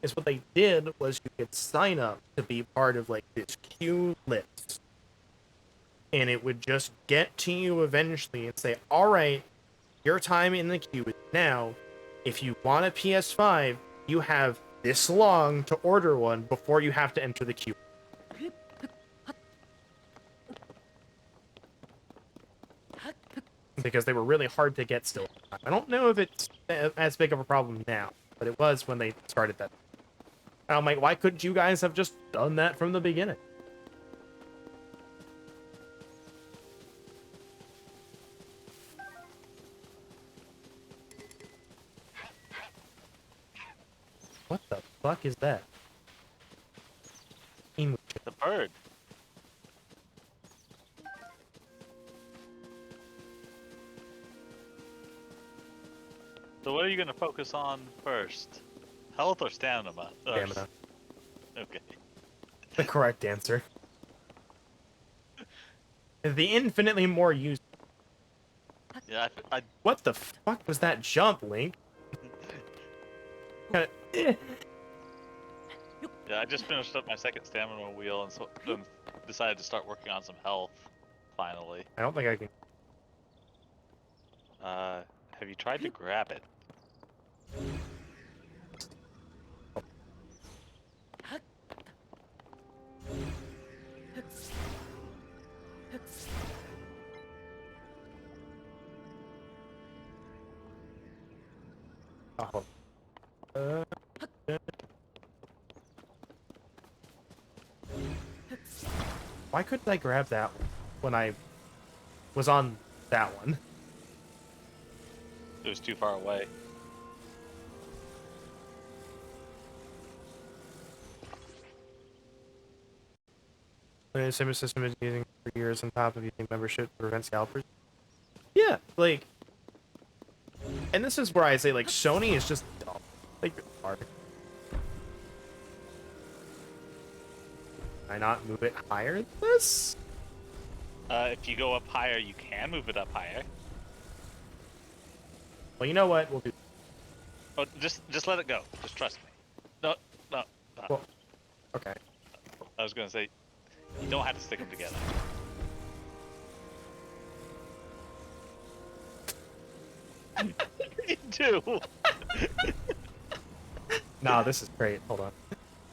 Is what they did was you could sign up to be part of like this queue list. And it would just get to you eventually and say, alright, your time in the queue is now. If you want a PS5, you have this long to order one before you have to enter the queue. because they were really hard to get still. I don't know if it's as big of a problem now, but it was when they started that. And I'm like, why couldn't you guys have just done that from the beginning? What the fuck is that? The bird. So what are you gonna focus on first? Health or stamina? Stamina. Okay. The correct answer. The infinitely more used. Yeah, What the fuck was that jump, Link? yeah, I just finished up my second stamina wheel and so decided to start working on some health. Finally. I don't think I can. Have you tried to grab it? Oh. Why couldn't I grab that when I was on that one? It was too far away. The same system is using for years on top of using membership to prevent scalpers. Yeah, like, and this is where I say, like, Sony is just dumb. Like, hard. Can I not move it higher than this? If you go up higher, you can move it up higher. Well, you know what? We'll do. Oh, just let it go. Just trust me. No. Well, okay. I was gonna say, you don't have to stick them together. You do. Nah, this is great. Hold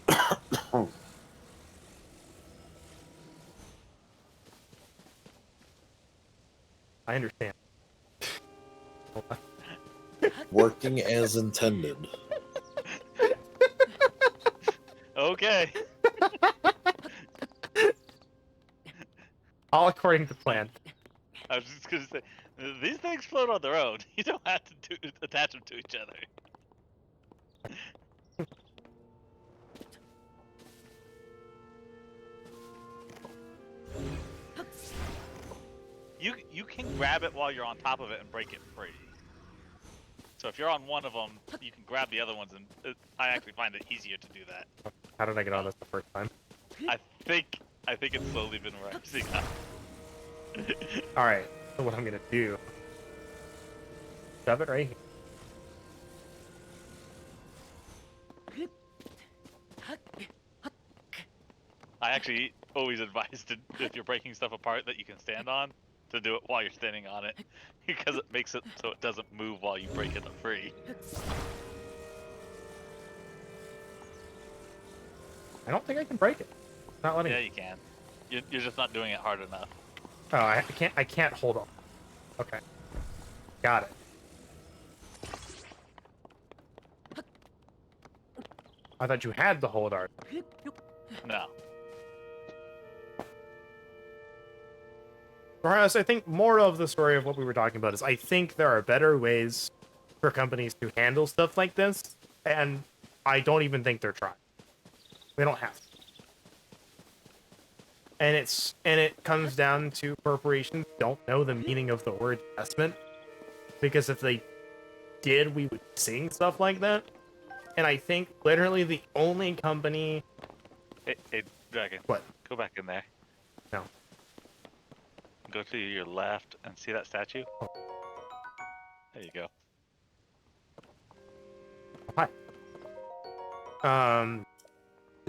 on. I understand. Hold on. Working as intended. Okay. All according to plan. I was just gonna say, these things float on their own. You don't have to attach them to each other. You can grab it while you're on top of it and break it free. So if you're on one of them, you can grab the other ones, and I actually find it easier to do that. How did I get on this the first time? I think it's slowly been rising up. Alright, so what I'm gonna do. Shove it right here. I actually always advise if you're breaking stuff apart that you can stand on, to do it while you're standing on it, because it makes it so it doesn't move while you break it free. I don't think I can break it. It's not letting Yeah, me. you can. You're just not doing it hard enough. Oh, I can't hold on. Okay. Got it. I thought you had the hold art. No. Whereas I think more of the story of what we were talking about is I think there are better ways for companies to handle stuff like this, and I don't even think they're trying. They don't have to. And it comes down to corporations don't know the meaning of the word investment, because if they did, we would sing stuff like that. And I think literally the only company. Hey, Dragon. What? Go back in there. No. Go to your left and see that statue? Oh. There you go. Hi.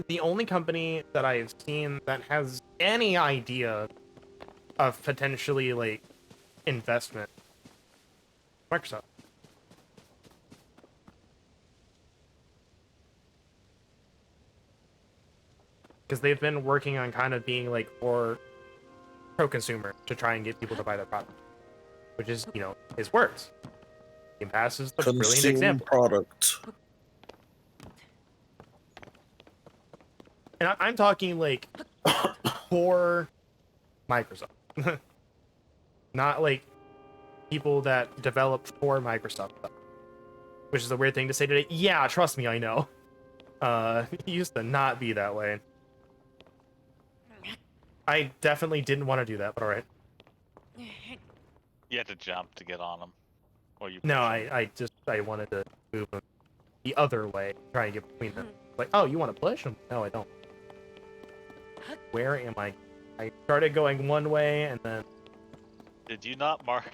The only company that I've seen that has any idea of potentially like investment, Microsoft. Because they've been working on kind of being like more pro-consumer to try and get people to buy their product. which is, you know, his works. Game Pass is the brilliant Consume example. product. And I'm talking like core Microsoft, not like people that develop for Microsoft stuff, which is a weird thing to say today. Yeah, trust me, I know. It used to not be that way. I definitely didn't want to do that, but alright. You had to jump to get on them. Or you No, push 'em. I wanted to move them the other way, try and get between them. Like, oh, you want to push them? No, I don't. Where am I? I started going one way, and then Did you not mark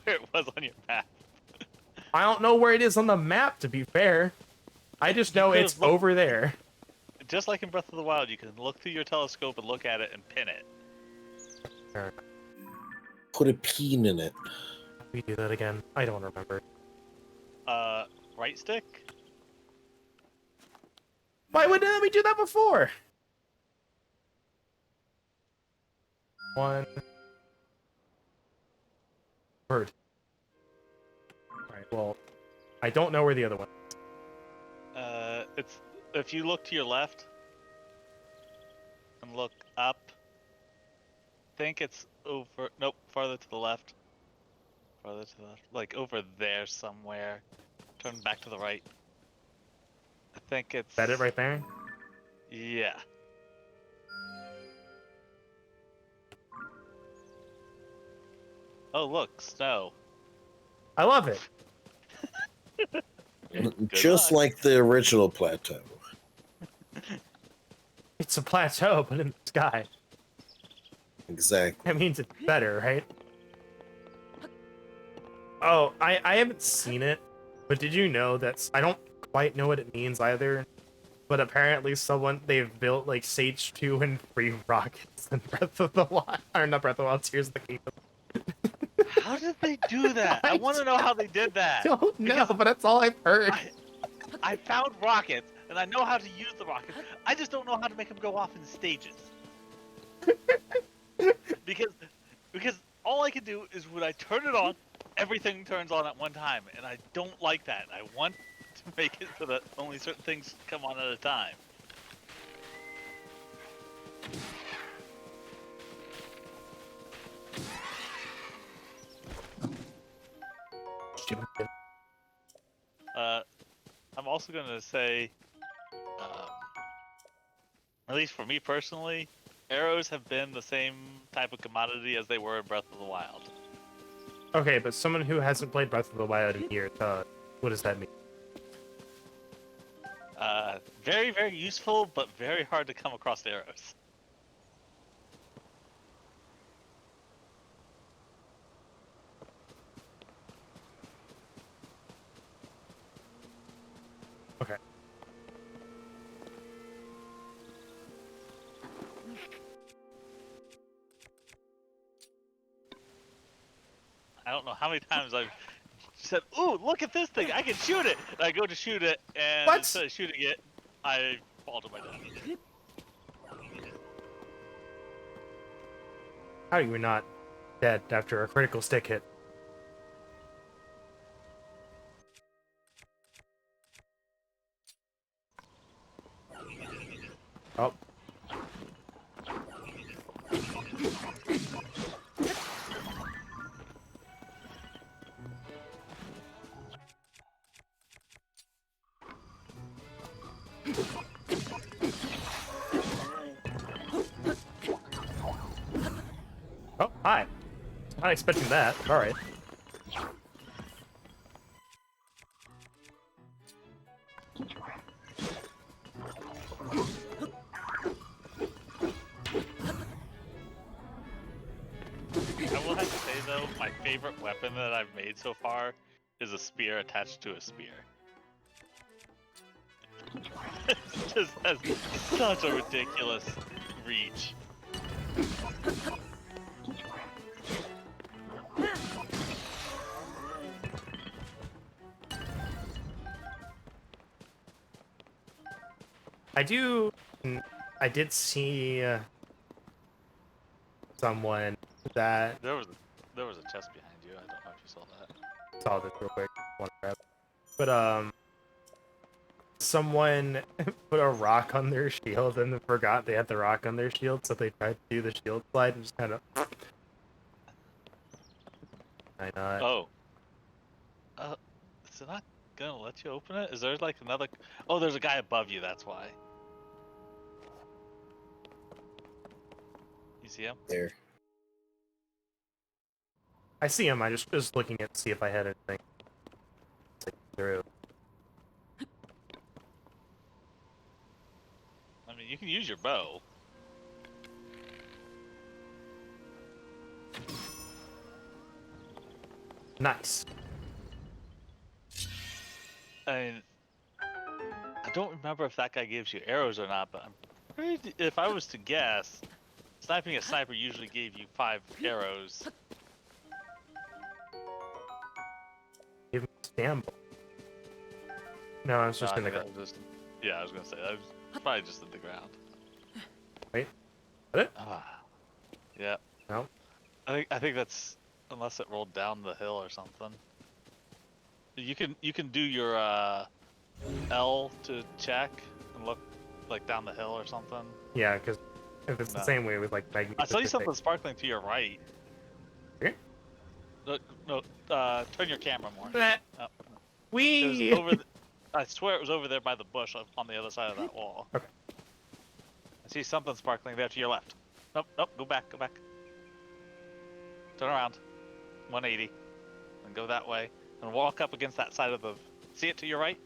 where it was on your map? I don't know where it is on the map, to be fair. I just know could've it's looked- over there. Just like in Breath of the Wild, you can look through your telescope and look at it and pin it. Put a peen in it. We do that again. I don't remember. Right stick? Why wouldn't we do that before? One. Bird. Alright, well, I don't know where the other one is. It's if you look to your left and look up. I think it's over. Nope, farther to the left. Farther to the left, like over there somewhere. Turn back to the right. I think it's. Is that it right there? Yeah. Oh look, snow. I love it. Good Just luck. like the original plateau. It's a plateau, but in the sky. Exactly. That means it's better, right? Oh, I haven't seen it, but did you know that's... I don't quite know what it means either, but apparently they've built like Sage 2 and 3 rockets in Breath of the Wild, or not Breath of the Wild, Tears of the Kingdom. How did they do that? I want to know how they did that. I don't know, Because but that's all I've heard. I found rockets, and I know how to use the rockets. I just don't know how to make them go off in stages. because all I can do is when I turn it on, everything turns on at one time, and I don't like that. I want to make it so that only certain things come on at a time. I'm also gonna say, at least for me personally, arrows have been the same type of commodity as they were in Breath of the Wild. Okay, but someone who hasn't played Breath of the Wild in years, what does that mean? Very, very useful, but very hard to come across arrows. Okay. I don't know how many times I've said, "Ooh, look at this thing! I can shoot it!" And I go to shoot it, and What? instead of shooting it, I fall to my death. How are you not dead after a critical stick hit? Oh. Oh, hi. Not expecting that. All right. I will have to say though, my favorite weapon that I've made so far is a spear attached to a spear. It just has such a ridiculous reach. I did see someone that There was a chest behind you. I don't know if you saw that. Saw this real quick. One grab. But someone put a rock on their shield and then forgot they had the rock on their shield, so they tried to do the shield slide and just kind of. I know. Oh. Is it not gonna let you open it? Is there like another? Oh, there's a guy above you. That's why. You see him? There. I see him. I just looking at to see if I had anything. Through. I mean, you can use your bow. Nice. I mean, I don't remember if that guy gives you arrows or not, but I'm pretty, if I was to guess, sniping a sniper usually gave you 5 arrows. Give him stamble. No, I was just No, I in the think ground. that was just, yeah, I was gonna say that was probably just in the ground. Wait. Is it? Yeah. No. I think that's unless it rolled down the hill or something. You can do your L to check and look like down the hill or something. Yeah, because if it's the No. same way with like I magnetic. saw you something sparkling to your right. Okay. No, turn your camera more. That Oh. It we. was over. I swear it was over there by the bush on the other side of that wall. Okay. I see something sparkling there to your left. Nope, nope, go back, go back. Turn around. 180. And go that way. And walk up against that side of the... See it to your right?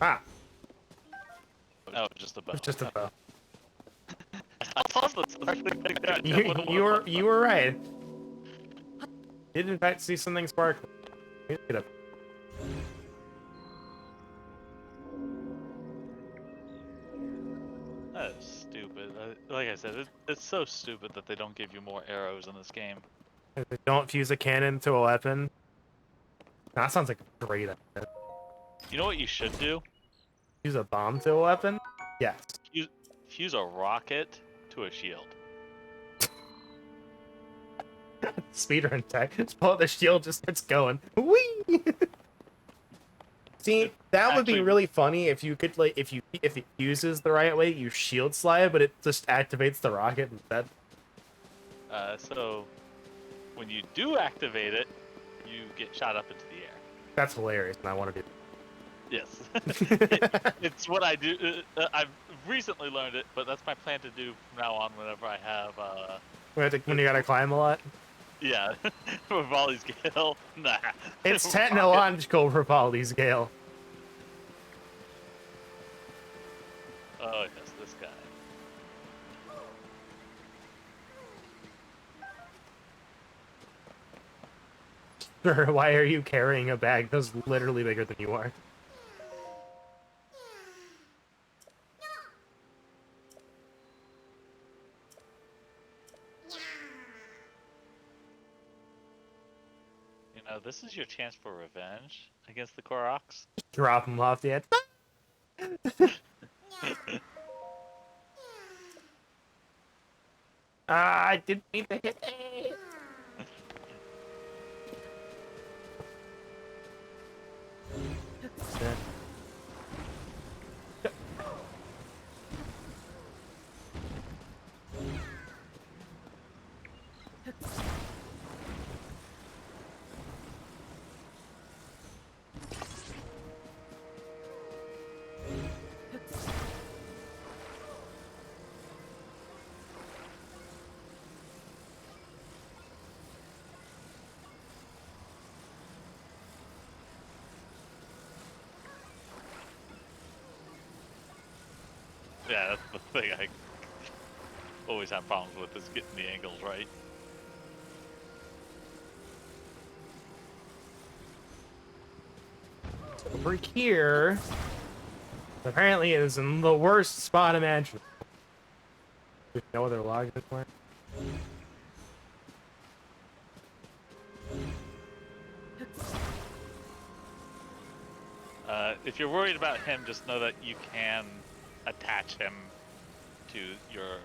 Ah, Oh, just a bow. it's just a bow. I saw something sparkling back there. You were right. Did in fact see something sparkling. Get up. That is stupid. Like I said, it's so stupid that they don't give you more arrows in this game. If they don't fuse a cannon to a weapon. That sounds like a great idea. You know what you should do? Use a bomb to a weapon? Yes. Fuse a rocket to a shield. Speedrun tech. Just pull out the shield, just starts going. Whee! See, that would be Actually- really funny if you could like if it fuses the right way, you shield slide, but it just activates the rocket instead. So when you do activate it, you get shot up into the air. That's hilarious, and I want to do. Yes. It's what I do. I've recently learned it, but that's my plan to do from now on whenever I have, When you gotta climb a lot. yeah, Rivali's Gale. Nah. It's technological for polyscale. Oh, yes, this guy. Sure, why are you carrying a bag that's literally bigger than you are? You know, this is your chance for revenge against the Koroks. Drop him off the edge. Ah, I didn't mean to hit me. Yeah, that's the thing I always have problems with, is getting the angles right. Over here, apparently it is in the worst spot imaginable. There's no other logs anywhere. If you're worried about him, just know that you can attach him to your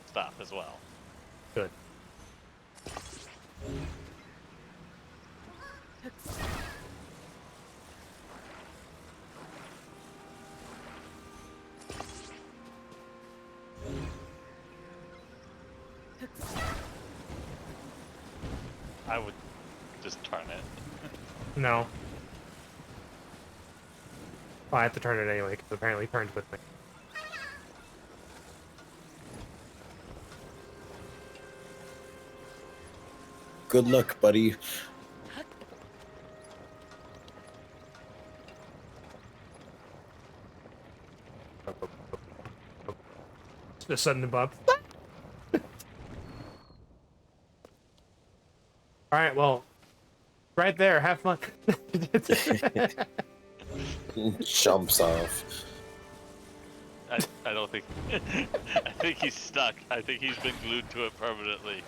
stuff as well. Good. I would just turn it. No. Well, I have to turn it anyway, because apparently it turns with me. Good luck, buddy. Just sudden bump. Alright, well, right there, have fun. Jumps off. I don't think. I think he's stuck. I think he's been glued to it permanently.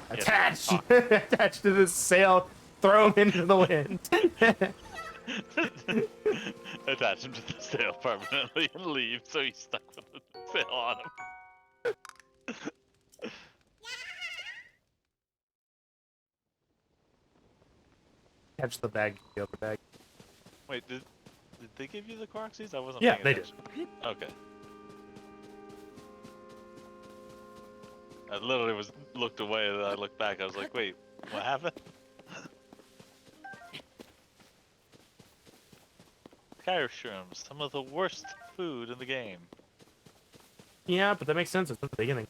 Attached! Attached to this sail, throw him into the wind. Attach him to the sail permanently and leave so he's stuck with the sail on him. Catch the bag, the other bag. Wait, did they give you the Croxies? I wasn't Yeah, paying they did. attention. Okay. I literally looked away and then I looked back. I was like, wait, what happened? Kyro shrooms, some of the worst food in the game. Yeah, but that makes sense. It's at the beginning.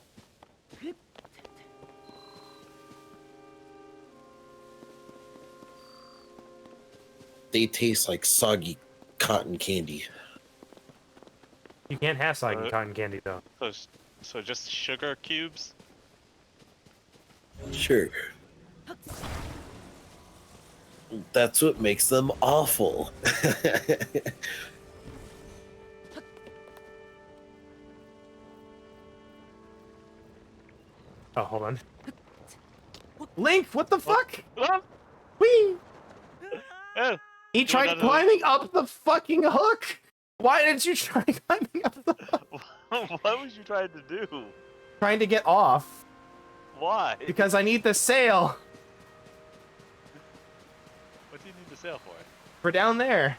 They taste like soggy cotton candy. You can't have soggy cotton candy, though. So just sugar cubes? Sure. That's what makes them awful. Oh, hold on. Link, what the fuck? Ah! Whee! Eh, He do tried another- climbing up the fucking hook! Why didn't you try climbing up the hook? What was you trying to do? Trying to get off. Why? Because I need the sail. What do you need the sail for? For down there.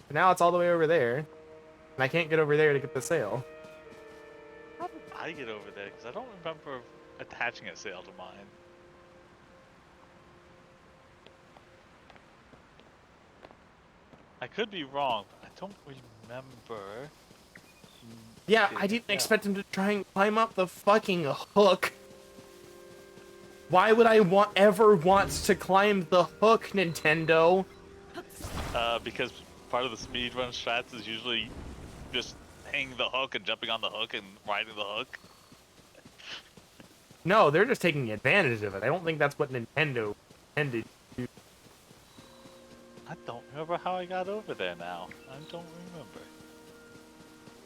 But now it's all the way over there. And I can't get over there to get the sail. How did I get over there? Because I don't remember attaching a sail to mine. I could be wrong, but I don't remember. Yeah, I didn't expect him to try and climb up the fucking hook. Why would I ever want to climb the hook, Nintendo? Because part of the speedrun strats is usually just hanging the hook and jumping on the hook and riding the hook. No, they're just taking advantage of it. I don't think that's what Nintendo intended to do. I don't remember how I got over there now. I don't remember.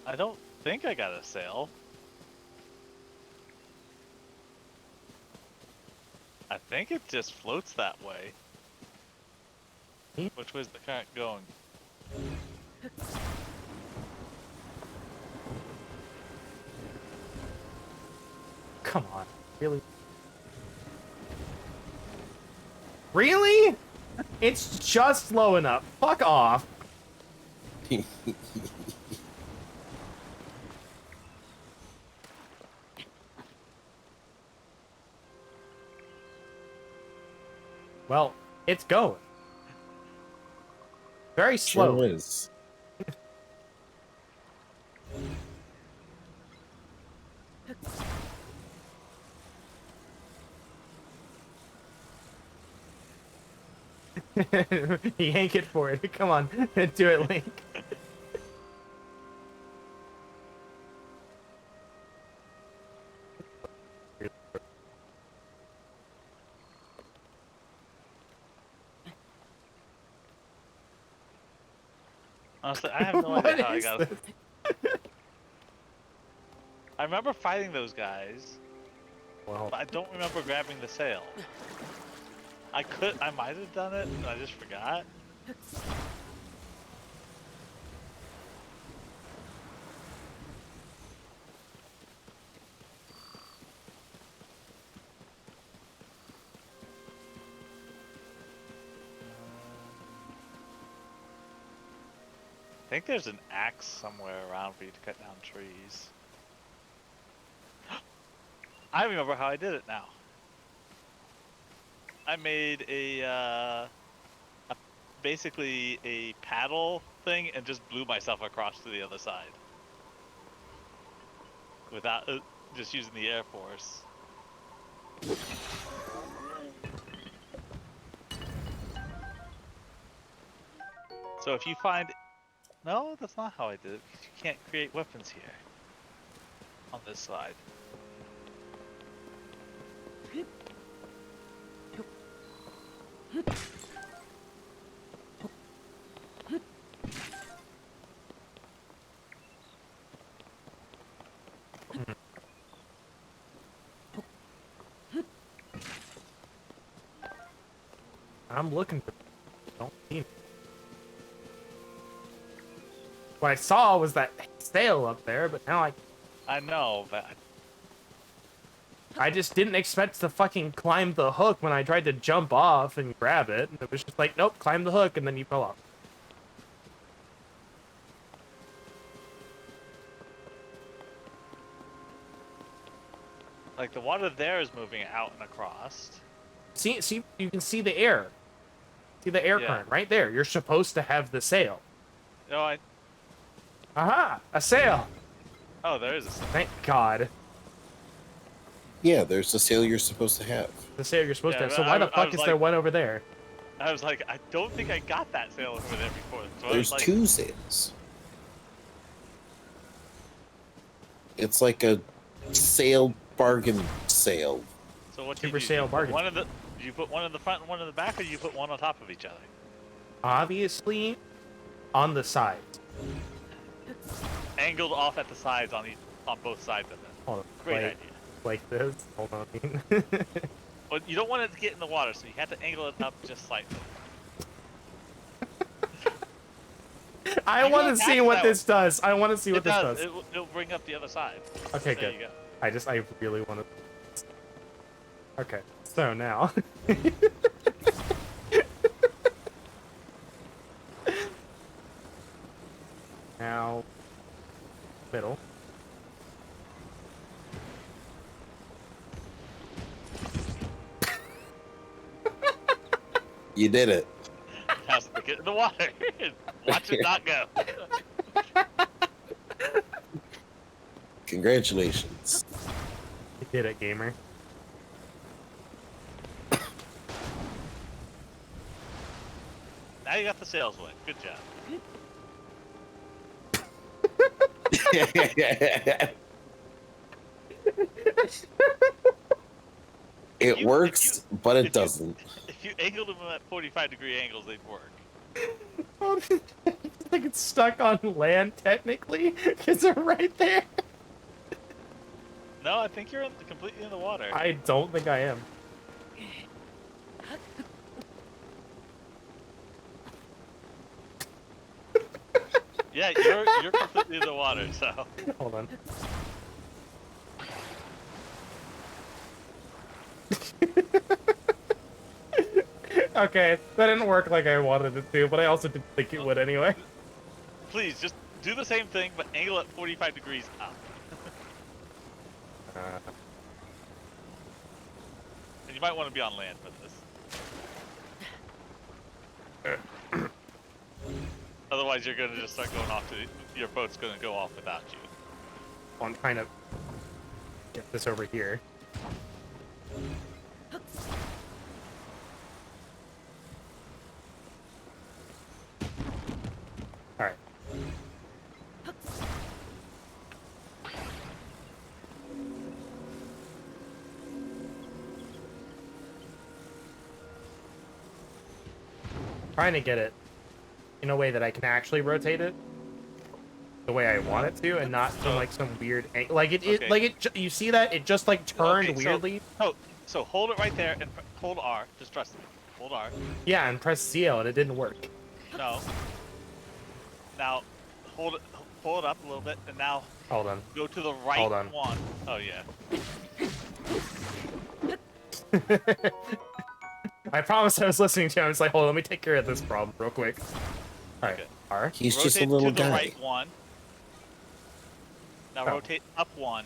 I don't think I got a sail. I think it just floats that way. Which way is the current going? Come on, really? Really? It's just low enough. Fuck off. Well, it's going. Very slow. Sure is. Yank it for it. Come on, do it, Link. Honestly, I have no What idea how I is got. this? I remember fighting those guys, Well, but I don't remember grabbing the sail. I might have done it, and I just forgot. think there's an axe somewhere around for you to cut down trees. I remember how I did it now. I made basically a paddle thing and just blew myself across to the other side without just using the air force. So if you find... No, that's not how I did it. You can't create weapons here. On this side. I'm looking for. Don't see me. What I saw was that sail up there, but now I know, but I just didn't expect to fucking climb the hook when I tried to jump off and grab it. It was just like, nope, climb the hook, and then you fell off. like the water there is moving out and across. See, you can see the air. See the air Yeah. current right there. You're supposed to have the sail. No, Aha! A sail! oh, there is a... Thank God. Yeah, there's the sail you're supposed to have. The sail you're supposed Yeah, to have. So but why I the fuck was is there like- one over there? I was like, I don't think I got that sail over there before. So I There's was like, 2 sails. It's like a sail bargain sail. So what Super do you do? sail You put bargain. One in the... Do you put one in the front and one in the back, or do you put one on top of each other? Obviously, on the sides. Angled off at the sides on both sides of it. Hold on, Great like, idea. like this. Hold on. But you don't want it to get in the water, so you have to angle it up just slightly. I You want can to see attach what that this does. I want to see what It this does. does. It'll bring up the other side. Okay, There good. you go. I really want to. Okay, so now. Now, middle. You did it. Has to get in the water. Watch it not go. Congratulations. You did it, gamer. Now you got the sails wet. Good job. It You- works, if you- but if it you- doesn't. If you angled them at 45-degree angles, they'd work. I think it's stuck on land technically because they're right there. No, I think you're completely in the water. I don't think I am. Yeah, you're completely in the water, so... Hold on. Okay, that didn't work like I wanted it to, but I also didn't think it would anyway. Please, just do the same thing, but angle it 45 degrees up. And you might want to be on land for this. Otherwise, you're going to just start going off to... Your boat's going to go off without you. I'm trying to get this over here. Alright. Trying to get it in a way that I can actually rotate it the way I want it to, and not from like some weird angle. Like Okay. you see that it just like turned Okay, weirdly. So hold it right there and hold R. Just trust me. Hold R. Yeah, and press CL and it didn't work. No. Now, hold it. Pull it up a little bit, and now Hold on. go to the right Hold on. one. Oh yeah. I promised I was listening to you. I was like, hold on, let me take care of this problem real quick. Alright. Okay. R. He's rotate just a little to the guy. right one. Now Oh. rotate up one,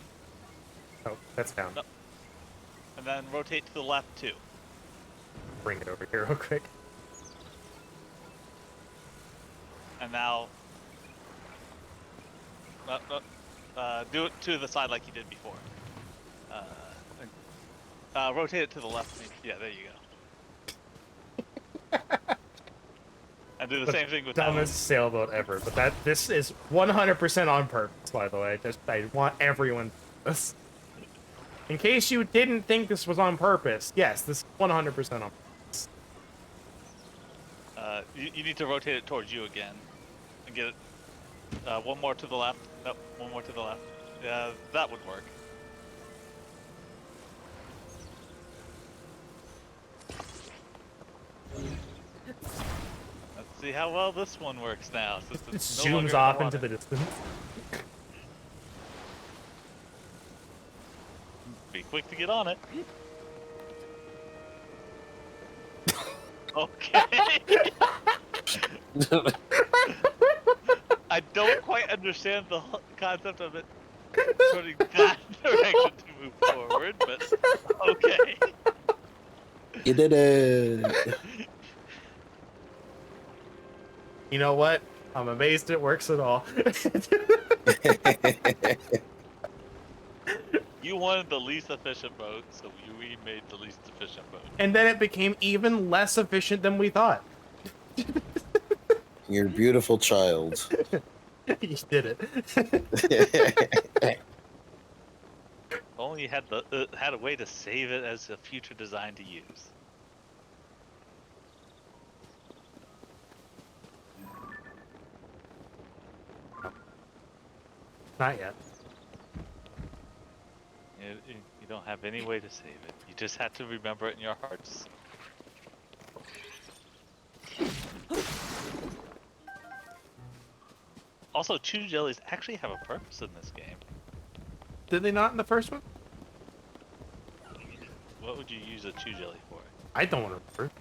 Oh, that's down. No. and then rotate to the left two. Bring it over here real quick. And now, do it to the side like you did before. Rotate it to the left. Yeah, there you go. And do the same thing with that one. Dumbest sailboat ever, but this is 100% on purpose, by the way. I want everyone to know this. In case you didn't think this was on purpose, yes, this is 100% on purpose. You need to rotate it towards you again, and get it one more to the left. Nope, one more to the left. Yeah, that would work. Let's see how well this one works now. Since It it's no longer zooms in off water. into the distance. Be quick to get on it. Okay. I don't quite understand the concept of it turning that direction to move forward, but okay. You did it. You know what? I'm amazed it works at all. You wanted the least efficient boat, so we made the least efficient boat. And then it became even less efficient than we thought. Your beautiful child. You did it. If only you had had a way to save it as a future design to use. Not yet. You don't have any way to save it. You just have to remember it in your hearts. Also, chew jellies actually have a purpose in this game. Did they not in the first one? What would you use a chew jelly for? I don't remember.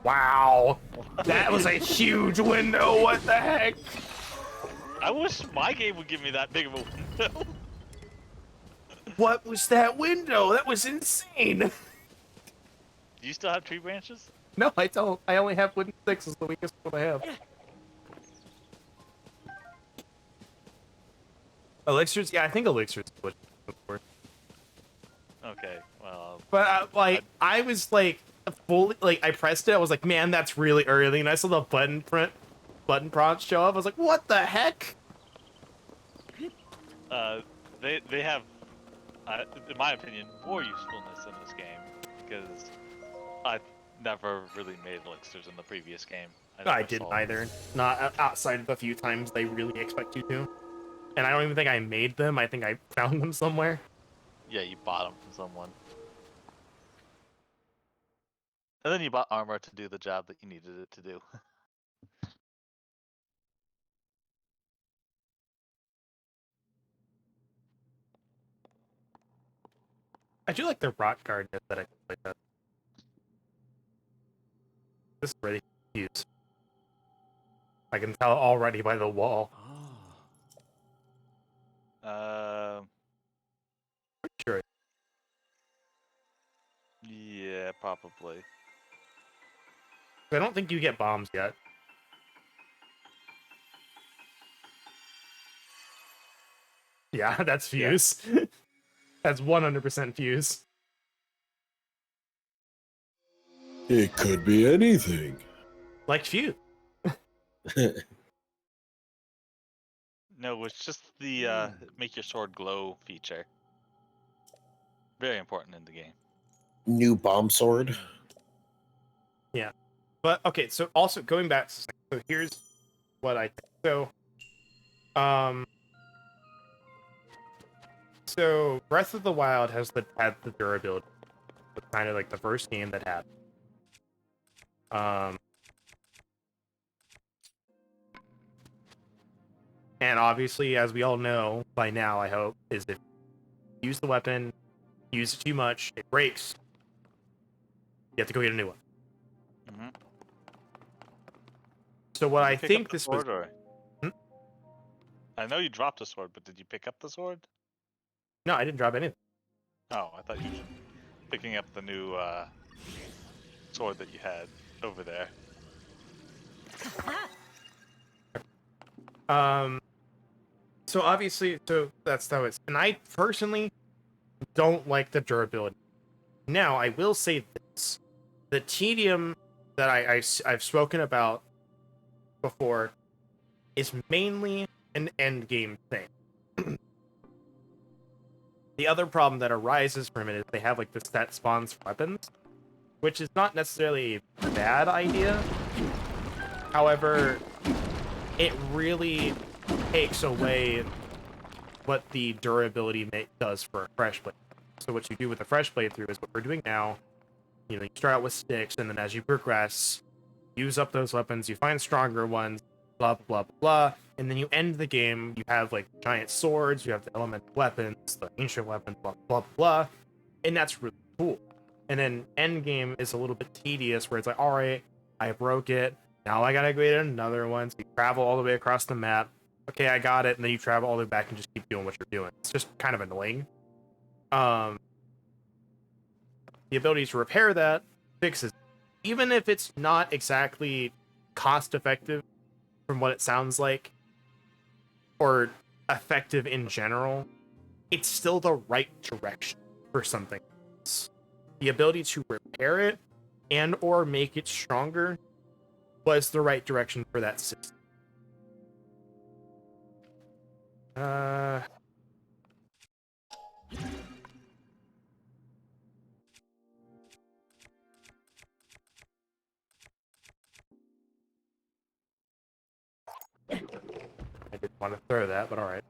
Wow, that was a huge window. What the heck? I wish my game would give me that big of a window. What was that window? That was insane. Do you still have tree branches? No, I don't. I only have wooden sticks. Is the weakest one I have. Elixirs? Yeah, I think elixirs is what it's for. Okay, well... But I was like fully I pressed it. I was like, man, that's really early, and I saw the button prompt show up. I was like, what the heck? They have, in my opinion, more usefulness in this game because I never really made elixirs in the previous game. I never didn't saw- either. Not outside of a few times they really expect you to. And I don't even think I made them. I think I found them somewhere. Yeah, you bought them from someone. And then you bought armor to do the job that you needed it to do. I do like the rock garden that I can play that. This is really confused. I can tell already by the wall. Sure. Yeah, probably. I don't think you get bombs yet. Yeah, that's fuse. Yeah. That's 100% fuse. It could be anything. Like fuse. No, it's just the make your sword glow feature. Very important in the game. New bomb sword. Yeah. But okay, so also going back, so here's what I think. So Breath of the Wild had the durability. It's kind of like the first game that had. And obviously, as we all know by now, I hope, is if you use the weapon Use it too much, it breaks. You have to go get a new one. Mm-hmm. So what Did I you pick think up the this was. sword, or... Hmm? I know you dropped a sword, but did you pick up the sword? No, I didn't drop anything. Oh, I thought you were picking up the new sword that you had over there. So obviously, so that's how it's. And I personally don't like the durability. Now, I will say this. The tedium that I've spoken about before is mainly an end game thing. The other problem that arises from it is they have like the stat spawns for weapons, which is not necessarily a bad idea. However, it really takes away what the durability does for a fresh play. So what you do with a fresh playthrough is what we're doing now. You know, you start out with sticks, and then as you progress, use up those weapons, you find stronger ones, blah, blah, blah, blah, and then you end the game, you have, like, giant swords, you have the elemental weapons, the ancient weapons, blah, blah, blah, and that's really cool. And then end game is a little bit tedious, where it's like, all right, I broke it, now I gotta go get another one, so you travel all the way across the map, okay, I got it, and then you travel all the way back and just keep doing what you're doing. It's just kind of annoying. The ability to repair that fixes, even if it's not exactly cost effective from what it sounds like, or effective in general, it's still the right direction for something else. The ability to repair it and or make it stronger was the right direction for that system. I didn't want to throw that, but alright.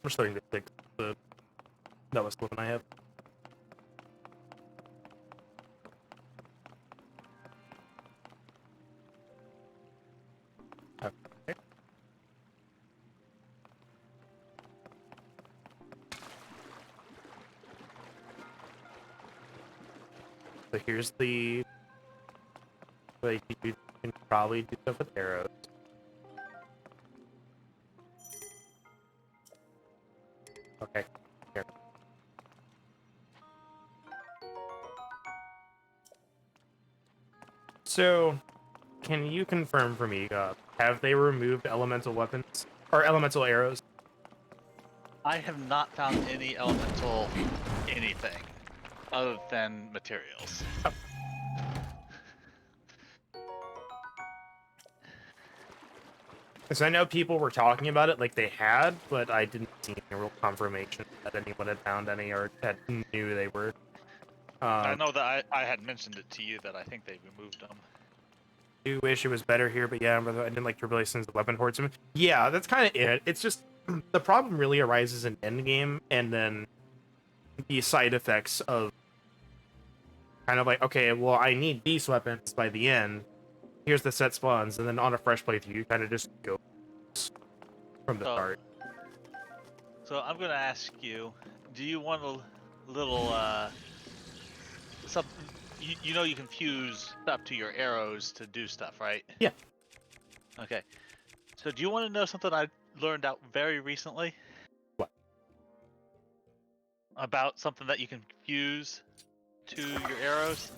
I'm starting to fix the lowest weapon I have. Okay. So here's the way you can probably do stuff with arrows. Okay. Here. So, can you confirm for me, have they removed elemental weapons? Or elemental arrows? I have not found any elemental anything other than materials. Because I know people were talking about it like they had, but I didn't see any real confirmation that anyone had found any or that knew they were. I know that I had mentioned it to you that I think they removed them. I do wish it was better here, but yeah, I didn't like Turbulence since the weapon hordes. Yeah, that's kind of it. It's just the problem really arises in endgame, and then the side effects of kind of like, okay, well, I need these weapons by the end. Here's the set spawns, and then on a fresh playthrough, you kind of just go from the start. So I'm gonna ask you, do you want a little something? You know you can fuse stuff to your arrows to do stuff, right? Yeah. Okay. So do you want to know something I learned out very recently? What? About something that you can fuse to your arrows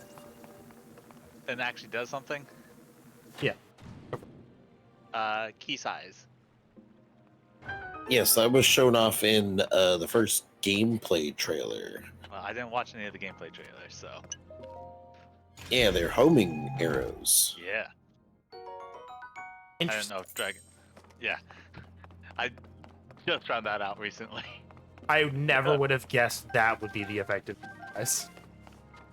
and actually does something? Yeah. Key size. Yes, that was shown off in the first gameplay trailer. Well, I didn't watch any of the gameplay trailers, so. Yeah, they're homing arrows. Yeah. I didn't know if Dragon. Yeah. I just found that out recently. I never would have guessed that would be the effective device.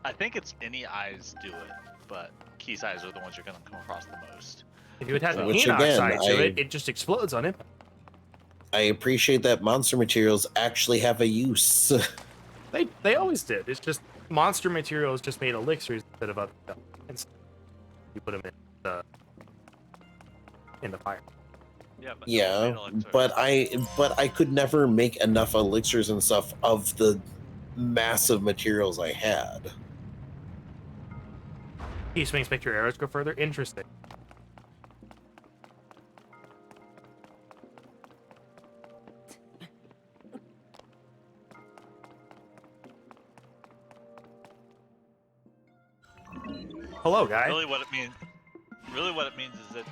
I think it's any eyes do it, but key size are the ones you're gonna come across the most. If you would have Which the Enoch again, side to it, it just explodes on it. I appreciate that monster materials actually have a use. They always did. It's just monster materials just made elixirs instead of other stuff. You put them in the fire. Yeah, but Yeah, elixir. but I could never make enough elixirs and stuff of the massive materials I had. Key swings make your arrows go further. Interesting. Hello, guy. Really, what it means is it's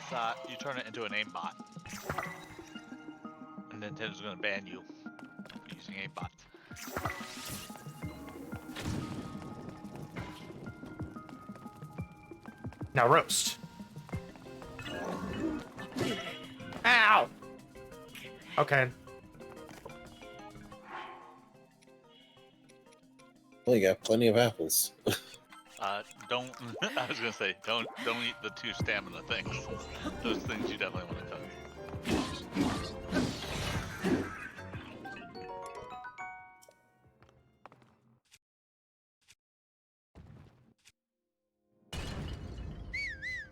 you turn it into an aimbot, and Nintendo's going to ban you for using aimbots. Now roast. Ow! Okay. Well, you got plenty of apples. Don't. I was gonna say, don't eat the 2 stamina things. Those things you definitely want to cook.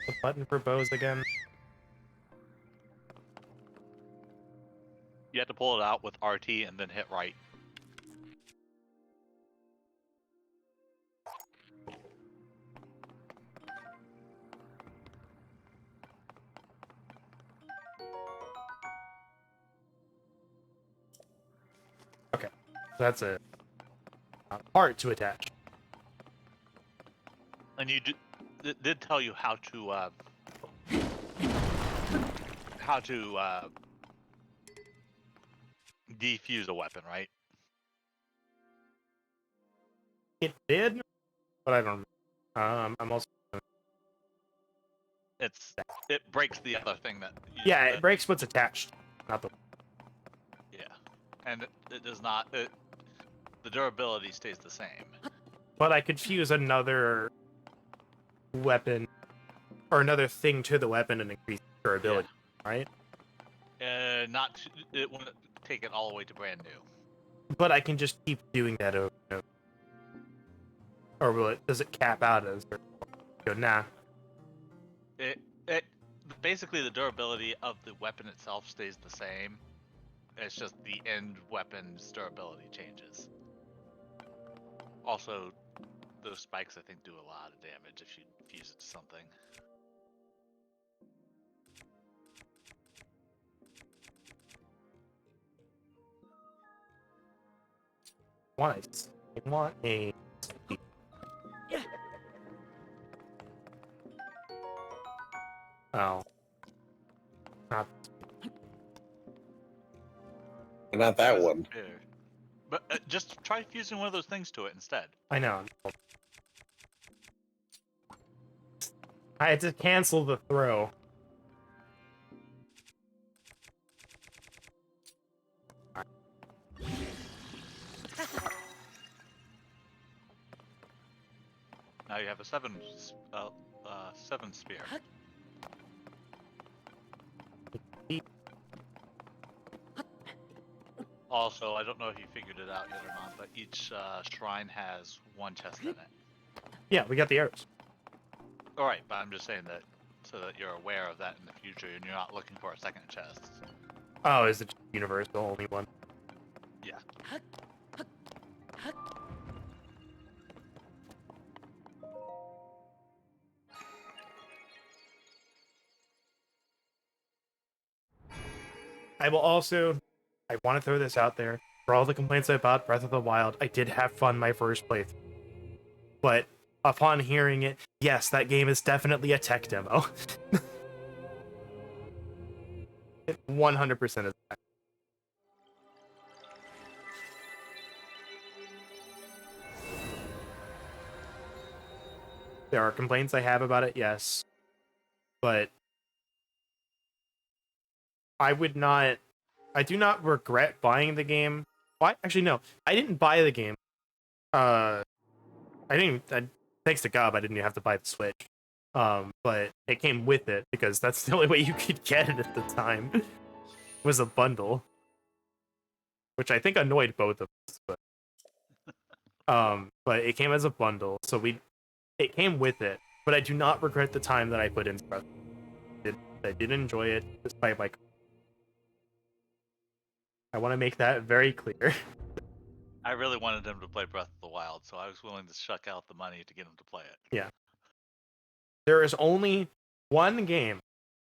The button for bows again. You have to pull it out with RT and then hit right. Okay. That's a part to attach. And you did tell you how to defuse a weapon, right? It did, but I don't. I'm also. It breaks the other thing that. Yeah, it breaks what's attached, not the. Yeah, and it does not. The durability stays the same. But I could fuse another weapon or another thing to the weapon and increase durability, right? It wouldn't take it all the way to brand new. But I can just keep doing that over and over. Or will it? Does it cap out as? Or go nah. It basically the durability of the weapon itself stays the same. It's just the end weapon's durability changes. Also, those spikes I think do a lot of damage if you fuse it to something. I want a. Oh. Not. Not that one. But just try fusing one of those things to it instead. I know. I had to cancel the throw. Now you have a 7 spear. Also, I don't know if you figured it out yet or not, but each shrine has 1 chest in it. Yeah, we got the arrows. Alright, but I'm just saying that so that you're aware of that in the future and you're not looking for a second chest. Oh, is it universal only one? Yeah. I will also. I want to throw this out there. For all the complaints about Breath of the Wild, I did have fun my first playthrough. But upon hearing it, yes, that game is definitely a tech demo. It 100% is that. There are complaints I have about it, yes. But I do not regret buying the game. Why? Actually, no. I didn't buy the game. Thanks to God, I didn't even have to buy the Switch. But it came with it because that's the only way you could get it at the time. Was a bundle, which I think annoyed both of us. But it came as a bundle, so it came with it. But I do not regret the time that I put into it. I did enjoy it despite my. I want to make that very clear. I really wanted him to play Breath of the Wild, so I was willing to shuck out the money to get him to play it. Yeah. There is only one game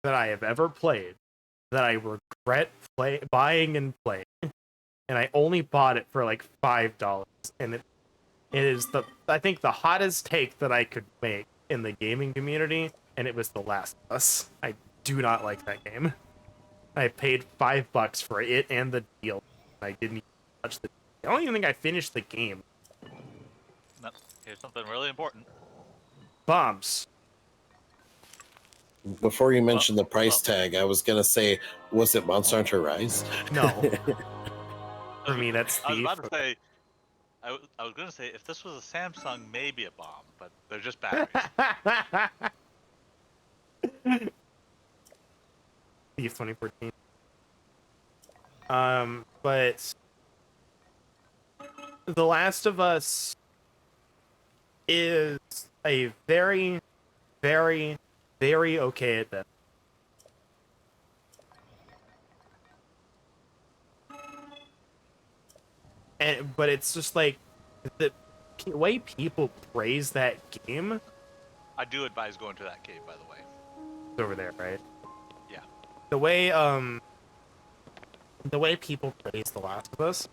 that I have ever played that I regret buying and playing, and I only bought it for like $5, and it is I think the hottest take that I could make in the gaming community, and it was The Last of Us. I do not like that game. I paid $5 for it and the deal. I didn't even touch the. I don't even think I finished the game. No, here's something really important. Bombs. Before you mentioned the price tag, I was gonna say, was it Monster Hunter Rise? No. For me, that's I was Thief. about to say. I was gonna say if this was a Samsung, maybe a bomb, but they're just batteries. Thief 2014. But The Last of Us is a very, very, very okay at that. But it's just like the way people praise that game. I do advise going to that cave, by the way. It's over there, right? Yeah. The way people praise The Last of Us,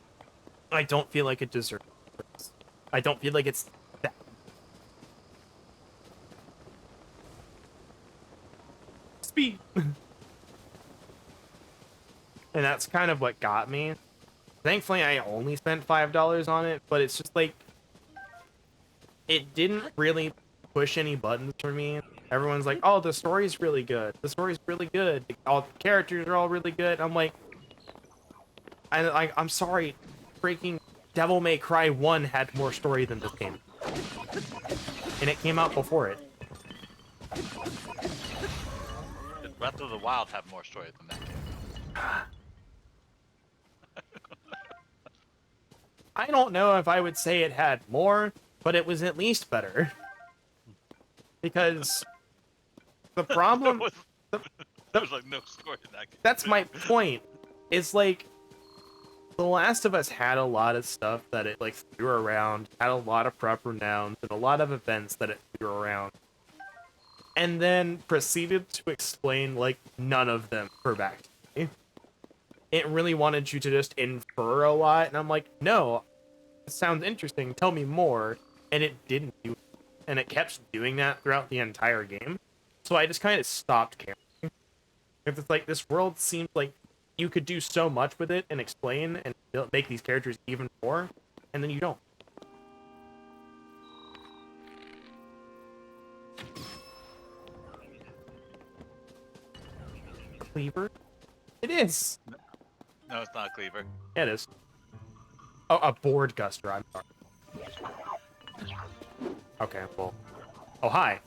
I don't feel like it deserves praise. I don't feel like it's that. Speed. And that's kind of what got me. Thankfully, I only spent $5 on it, but it's just like it didn't really push any buttons for me. Everyone's like, "Oh, the story's really good. The story's really good. All the characters are all really good." I'm like, I'm sorry, freaking Devil May Cry 1 had more story than this game, and it came out before it. Did Breath of the Wild have more story than that game? I don't know if I would say it had more, but it was at least better. Because the problem... There was like no story in that game. That's my point. It's like The Last of Us had a lot of stuff that it like threw around, had a lot of proper nouns and a lot of events that it threw around, and then proceeded to explain like none of them for back. It really wanted you to just infer a lot, and I'm like, no, it sounds interesting, tell me more, and it didn't do it. And it kept doing that throughout the entire game, so I just kind of stopped caring. Because it's like, this world seems like you could do so much with it and explain and make these characters even more, and then you don't. Cleaver? It is! No, it's not a cleaver. Yeah, it is. Oh, a board guster, I'm sorry. Okay, well. Oh, hi.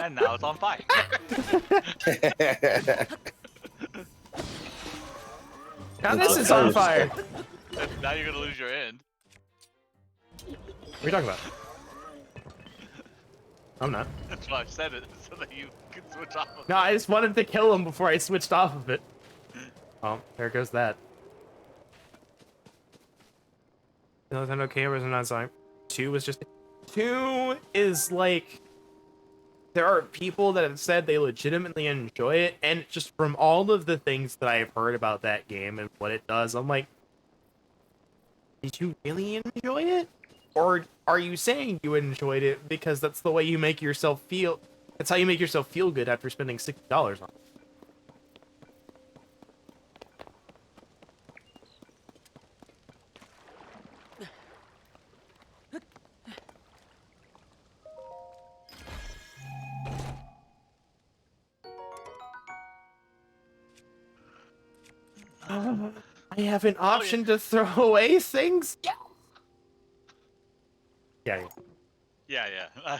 And now it's on fire. Now this is on fire! And now you're gonna lose your end. What are you talking about? I'm not. That's why I said it, so that you can switch off of No, I just wanted to kill him before I switched off of it. Oh, there goes that. No, is that okay or was it not? Sorry. 2 was just... 2 is like... There are people that have said they legitimately enjoy it, and just from all of the things that I've heard about that game and what it does, I'm like... Did you really enjoy it? Or are you saying you enjoyed it because that's the way you make yourself feel? That's how you make yourself feel good after spending $60 on it. I have an option to throw away things? Yeah. Yeah. Yeah.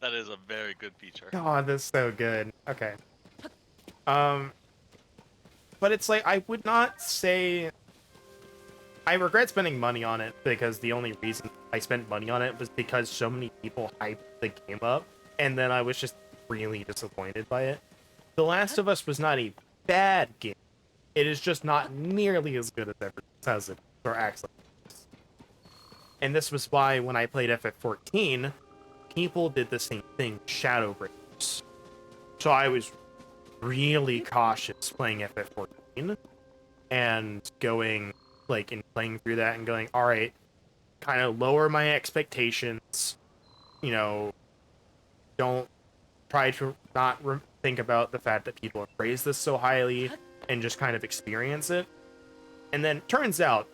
That is a very good feature. God, that's so good. Okay. But it's like, I would not say I regret spending money on it because the only reason I spent money on it was because so many people hyped the game up, and then I was just really disappointed by it. The Last of Us was not a bad game. It is just not nearly as good as everyone says it or acts like it is. And this was why when I played FF14, people did the same thing, Shadow Breakers. So I was really cautious playing FF14 and going like and playing through that and going, all right, kind of lower my expectations, you know, don't try to not think about the fact that people have praised this so highly and just kind of experience it. And then turns out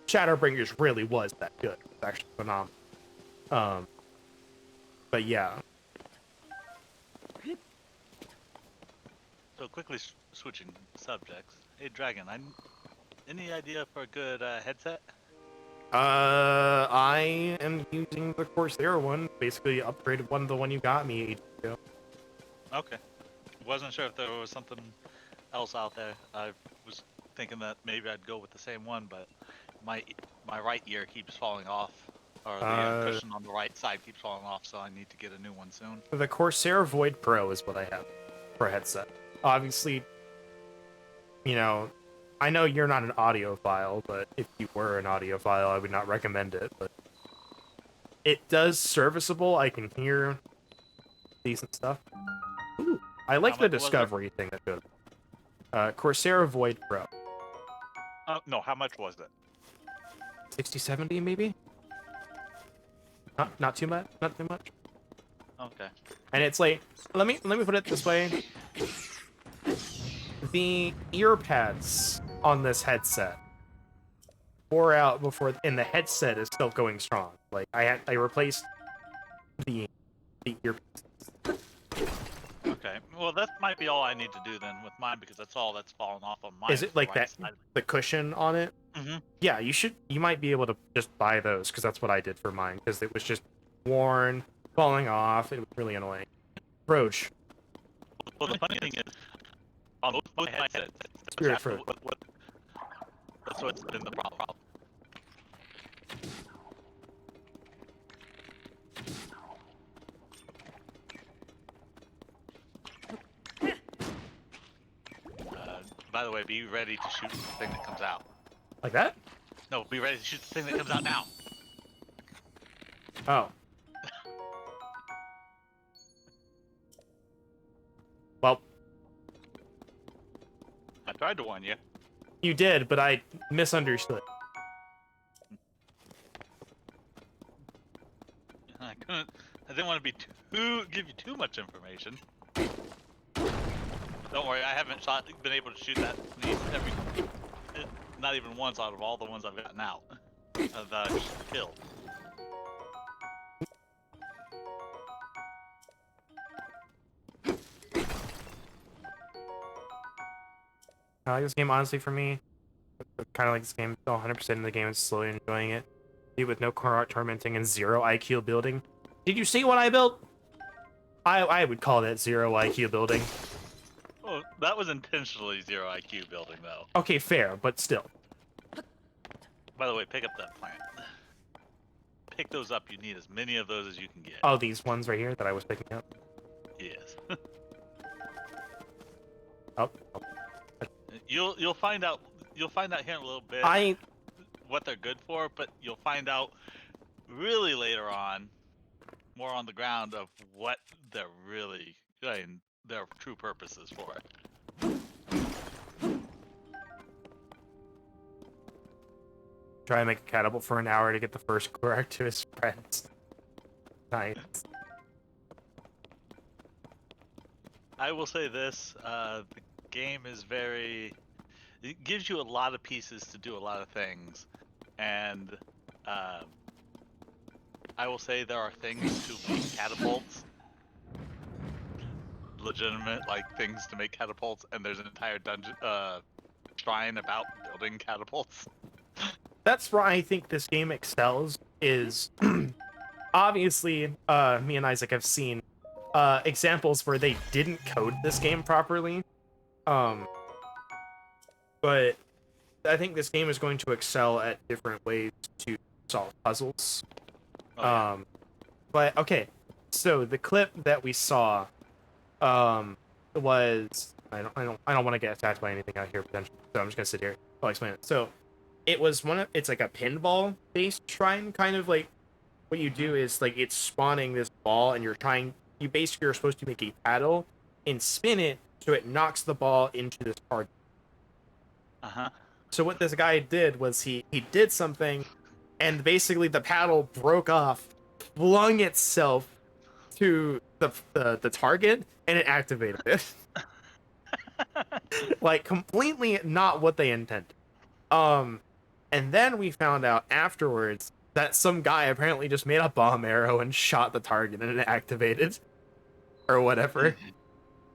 Shadowbringers really was that good. It's actually phenomenal. But yeah. So quickly switching subjects. Hey Dragon, any idea for a good headset? I am using the Corsair one. Basically upgraded one, the one you got me ages ago. Okay. Wasn't sure if there was something else out there. I was thinking that maybe I'd go with the same one, but my right ear keeps falling off, or the cushion on the right side keeps falling off, so I need to get a new one soon. The Corsair Void Pro is what I have for a headset. Obviously, you know, I know you're not an audiophile, but if you were an audiophile, I would not recommend it, but it does serviceable. I can hear decent stuff. Ooh, I like the Discovery thing that showed. Corsair Void Pro. No, how much was it? 60-70 maybe? Not too much. Not too much. Okay. And it's like, let me put it this way. The ear pads on this headset wore out before, and the headset is still going strong. Like I replaced the earpieces. Okay. Well, that might be all I need to do then with mine, because that's all that's fallen off on mine. Is it like right that? The cushion on it? Mm-hmm. Yeah, you might be able to just buy those, because that's what I did for mine, because it was just worn, falling off. It was really annoying. Roach. Well, the funny thing is, on both headsets, Spirit fruit. That's what's been the problem. By the way, be ready to shoot the thing that comes out. Like that? No, be ready to shoot the thing that comes out now. Oh. Well, I tried to warn you. you did, but I misunderstood. I didn't want to be give you too much information. Don't worry, I haven't been able to shoot that not even once out of all the ones I've gotten out. Killed. I like this game, honestly, for me. Kind of like this game, 100% in the game is slowly enjoying it. With no core tormenting and 0 IQ building. Did you see what I built? I would call that 0 IQ building. Oh, that was intentionally 0 IQ building, though. Okay, fair, but still. By the way, pick up that plant. Pick those up. You need as many of those as you can get. Oh, these ones right here that I was picking up? Yes. Oh. You'll find out. You'll find out here in a little bit what they're good for, but you'll find out really later on, more on the ground, of what they're really and their true purposes for it. Try and make a catapult for an hour to get the first correct to his friends. Nice. I will say this: the game is very. It gives you a lot of pieces to do a lot of things, and I will say there are things to make catapults, legitimate things to make catapults, and there's an entire dungeon, shrine about building catapults. That's where I think this game excels, is obviously me and Isaac have seen examples where they didn't code this game properly. But I think this game is going to excel at different ways to solve puzzles. Oh, yeah. But okay, so the clip that we saw, was I don't want to get attacked by anything out here potentially, so I'm just gonna sit here. I'll explain it. So it was it's like a pinball based shrine, kind of like what you do is like it's spawning this ball, and you basically are supposed to make a paddle and spin it so it knocks the ball into this target. Uh-huh. So what this guy did was he did something, and basically the paddle broke off, flung itself to the target, and it activated it. Like completely not what they intended. And then we found out afterwards that some guy apparently just made a bomb arrow and shot the target, and it activated or whatever.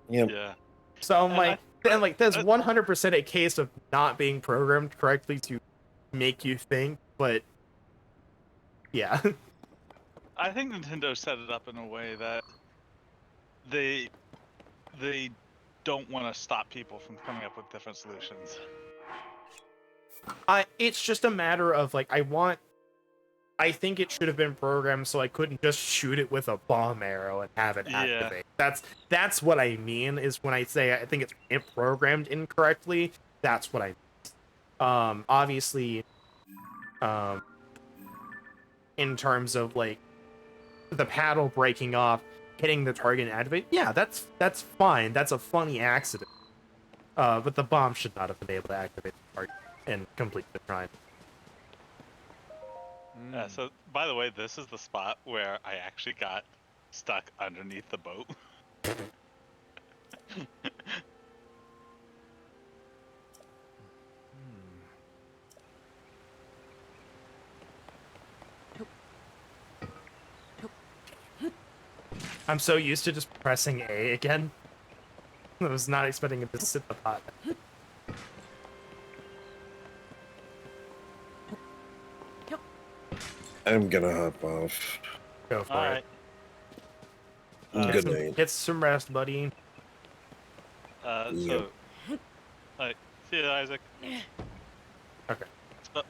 Yep. Yeah. So I'm And like, and like that's 100% a case of not being programmed correctly to make you think, but yeah. I think Nintendo set it up in a way that they don't want to stop people from coming up with different solutions. It's just a matter of like I think it should have been programmed so I couldn't just shoot it with a bomb arrow and have it activate. That's what I mean is when I say I think it's programmed incorrectly. That's what I mean. Obviously, in terms of like the paddle breaking off, hitting the target and activate, yeah, that's fine. That's a funny accident. But the bomb should not have been able to activate the target and complete the shrine. So, by the way, this is the spot where I actually got stuck underneath the boat. I'm so used to just pressing A again. I was not expecting it to sit the pot. I'm gonna hop off. Go for All it. right. Good night. Get some rest, buddy. Yep. See you, Isaac. Okay.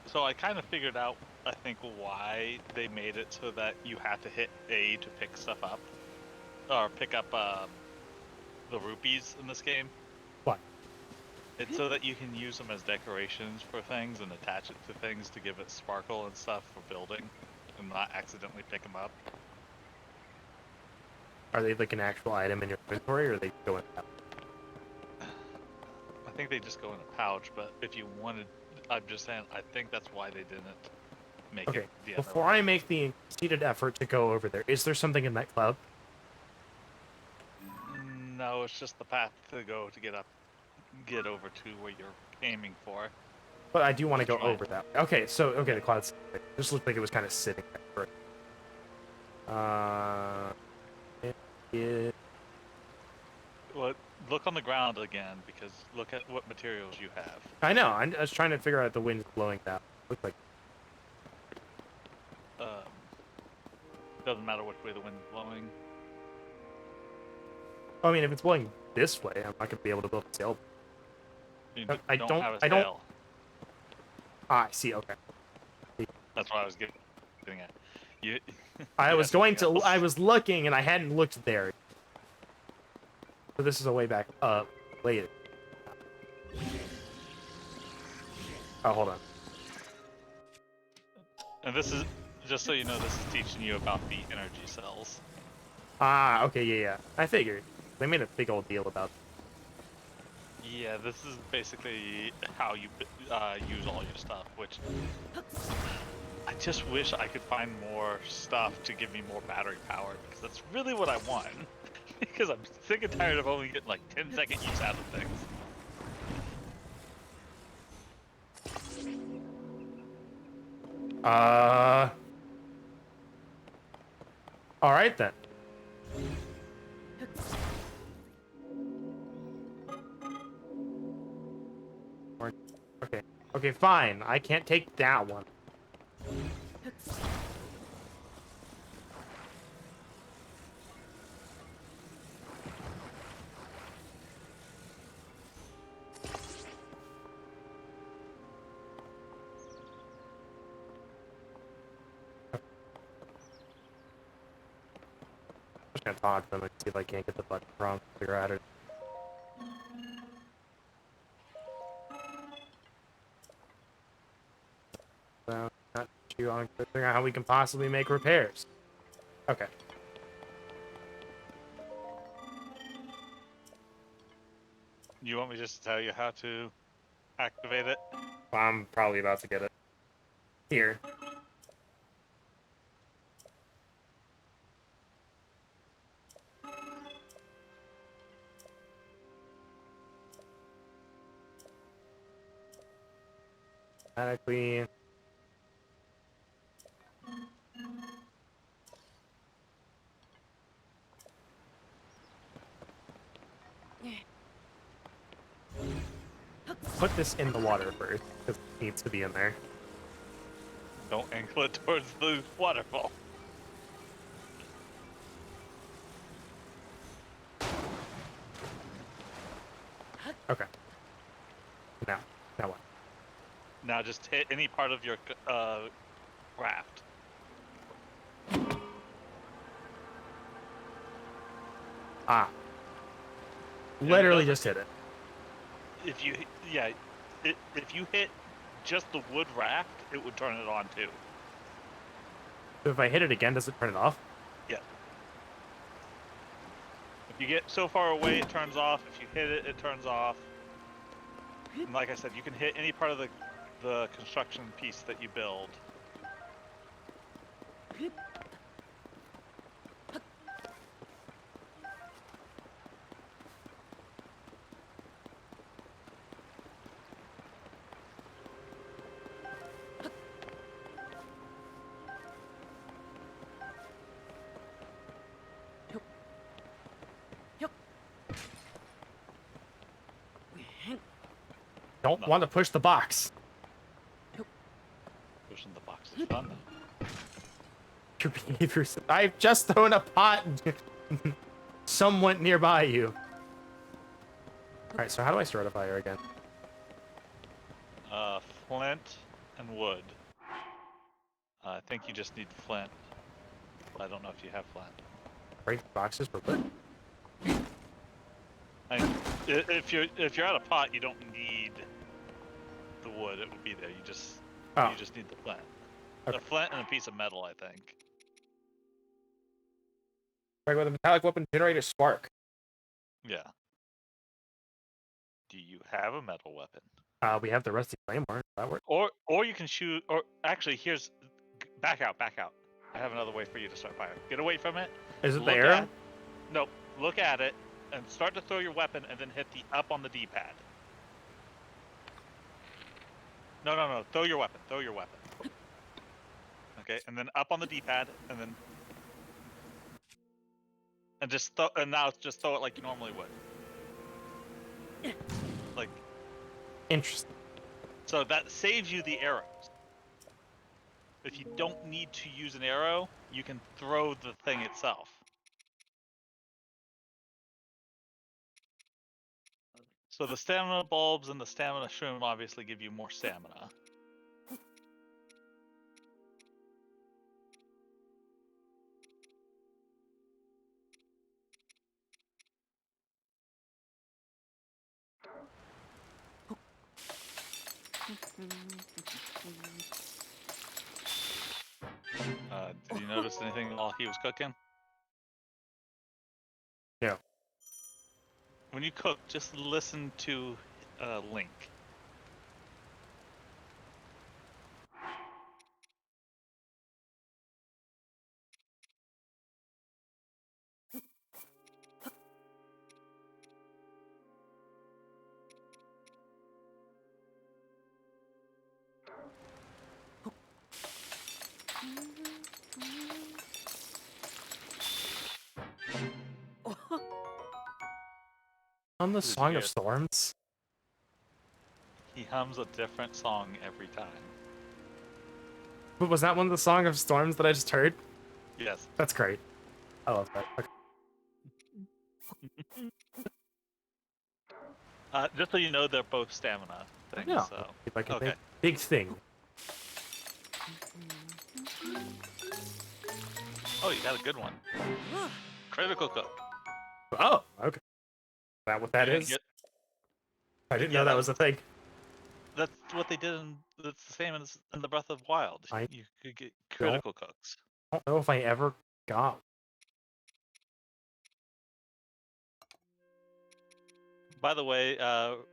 So I kind of figured out, I think, why they made it so that you have to hit A to pick stuff up, or pick up the rupees in this game. What? It's so that you can use them as decorations for things and attach it to things to give it sparkle and stuff for building, and not accidentally pick them up. Are they like an actual item in your inventory, or are they going out? I think they just go in a pouch, but if you wanted, I'm just saying, I think that's why they didn't make Okay. it the other Before way. I make the conceited effort to go over there, is there something in that cloud? No, it's just the path to go to get over to where you're aiming for. But I do want to go That's right. over that. Okay, so okay, the cloud's just looked like it was kind of sitting there. Yeah. Well, look on the ground again, because look at what materials you have. I know. I was trying to figure out if the wind's blowing that. Looks like Doesn't matter which way the wind's blowing. I mean, if it's blowing this way, I'm not gonna be able to build a sail. You I don't don't- have a I don't- sail. Ah, I see. Okay. That's what I was getting at. You. I you was have going something to. else. I was looking, and I hadn't looked there. So this is a way back up later. Oh, hold on. And this is, just so you know, this is teaching you about the energy cells. Ah, okay, yeah. I figured. They made a big old deal about it. Yeah, this is basically how you use all your stuff, which I just wish I could find more stuff to give me more battery power, because that's really what I want. Because I'm sick and tired of only getting like 10-second use out of things. All right then. Okay. Okay, fine. I can't take that one. just gonna talk to them and see if I can't get the button wrong. Figure out it. So, not too long to figure out how we can possibly make repairs. Okay. You want me just to tell you how to activate it? Well, I'm probably about to get it. Here. Automatically. Put this in the water first, because it needs to be in there. Don't angle it towards the waterfall. Okay. Now what? Now just hit any part of your raft. Ah. And Literally it just hit it. If you, yeah, if you hit just the wood raft, it would turn it on too. So if I hit it again, does it turn it off? Yeah. If you get so far away, it turns off. If you hit it, it turns off. And like I said, you can hit any part of the construction piece that you build. Don't want to push the box. Pushing the box is fun though. Your behaviors. I've just thrown a pot somewhat nearby you. Alright, so how do I start a fire again? Flint and wood. I think you just need flint. I don't know if you have flint. Break boxes for wood? If you're out of pot, you don't need the wood. It would be there. You just need the flint. Okay. A flint and a piece of metal, I think. Right, with a metallic weapon, generate a spark. Yeah. Do you have a metal weapon? We have the rusty claymore. That works. Or you can shoot. Or actually, back out. I have another way for you to start fire. Get away from it. Is it the arrow? Nope. Look at it and start to throw your weapon, and then hit the up on the D-pad. No. Throw your weapon. Okay, and then up on the D-pad, and then and now just throw it like you normally would. Like. Interesting. So that saves you the arrows. If you don't need to use an arrow, you can throw the thing itself. So the stamina bulbs and the stamina shroom obviously give you more stamina. Did you notice anything while he was cooking? Yeah. When you cook, just listen to Link. On the Did you Song of hear? Storms? He hums a different song every time. But was that one of the Song of Storms that I just heard? Yes. That's great. I love that. Okay. Just so you know, they're both stamina things. Yeah. So. If I can Okay. think. Big thing. Oh, you got a good one. Critical cook. Oh, okay. Is that what that You're is? gonna I didn't yeah, know that was a thing. that's what they did in. That's the same in the Breath of Wild. I You could get don't, critical cooks. I don't know if I ever got. By the way,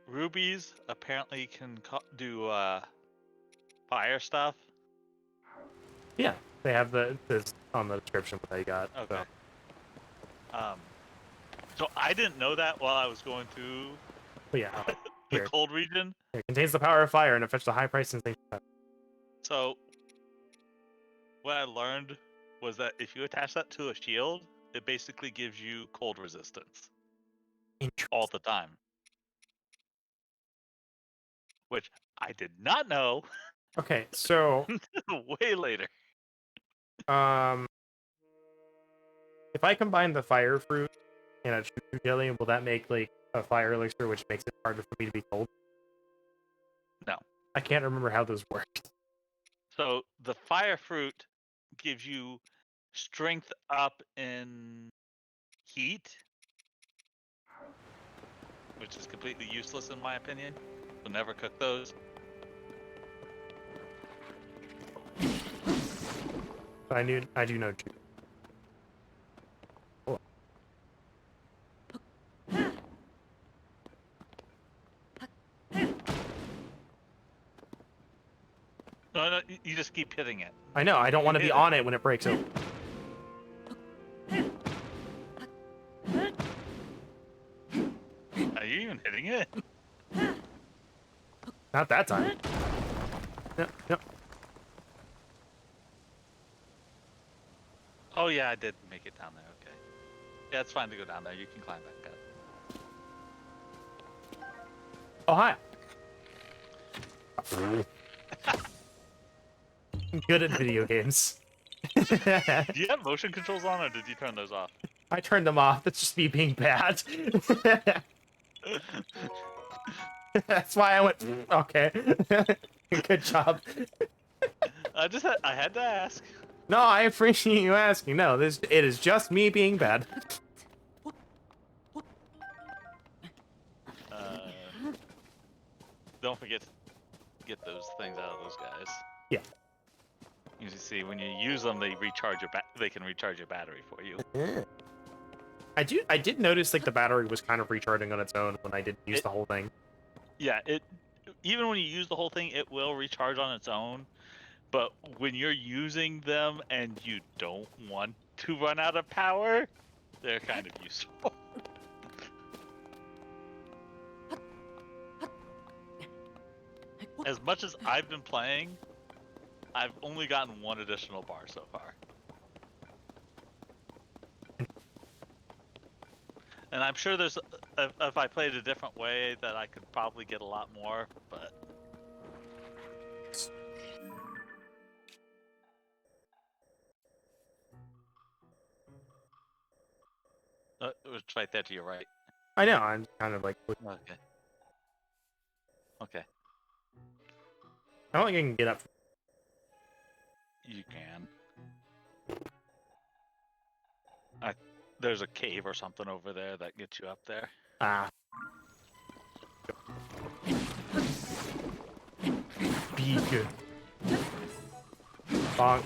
rubies apparently can do fire stuff. Yeah, they have this on the description what they got. Okay. So. So I didn't know that while I was going through But yeah, the here. cold region. It contains the power of fire and affects the high price sensation. So what I learned was that if you attach that to a shield, it basically gives you cold resistance all the time. Which I did not know Okay, so way later. if I combine the fire fruit and a choo jelly, will that make like a fire elixir, which makes it harder for me to be cold? No. I can't remember how those work. So the fire fruit gives you strength up in heat, which is completely useless in my opinion. We'll never cook those. I do know choo. Oh. No, you just keep hitting it. I know. I don't want to be on it when it breaks open. Are you even hitting it? Not that time. No. Oh yeah, I did make it down there. Okay. Yeah, it's fine to go down there. You can climb back up. Oh, hi. I'm good at video games. Do you have motion controls on, or did you turn those off? I turned them off. That's just me being bad. That's why I went, okay. Good job. I had to ask. No, I appreciate you asking. No, it is just me being bad. Don't forget to get those things out of those guys. Yeah. You see, when you use them, they can recharge your battery for you. I did notice like the battery was kind of recharging on its own when I didn't use the whole thing. Yeah, even when you use the whole thing, it will recharge on its own. But when you're using them and you don't want to run out of power, they're kind of useful. As much as I've been playing, I've only gotten one additional bar so far. And I'm sure there's, if I played a different way, that I could probably get a lot more, but... It's right there to your right. I know, I'm kind of like... Okay. Okay. I don't think I can get up. You can. There's a cave or something over there that gets you up there. Ah. Be good. Bonk.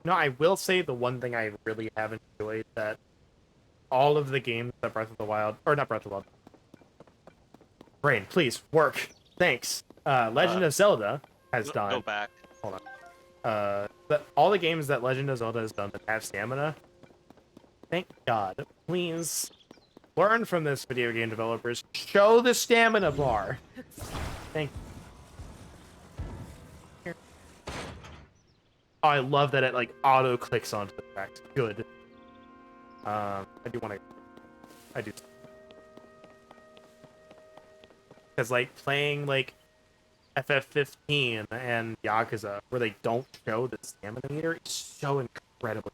No, I will say the one thing I really have enjoyed that all of the games that Breath of the Wild, or not Breath of the Wild, Brain, please, work. Thanks. Legend of Zelda has done. Go back. Hold on. All the games that Legend of Zelda has done that have stamina, thank God. Please learn from this, video game developers. Show the stamina bar. Thank you. Here. Oh, I love that it like auto clicks onto the fact. Good. I do want to. I do. Because like playing like FF15 and Yakuza, where they don't show the stamina meter, is so incredibly.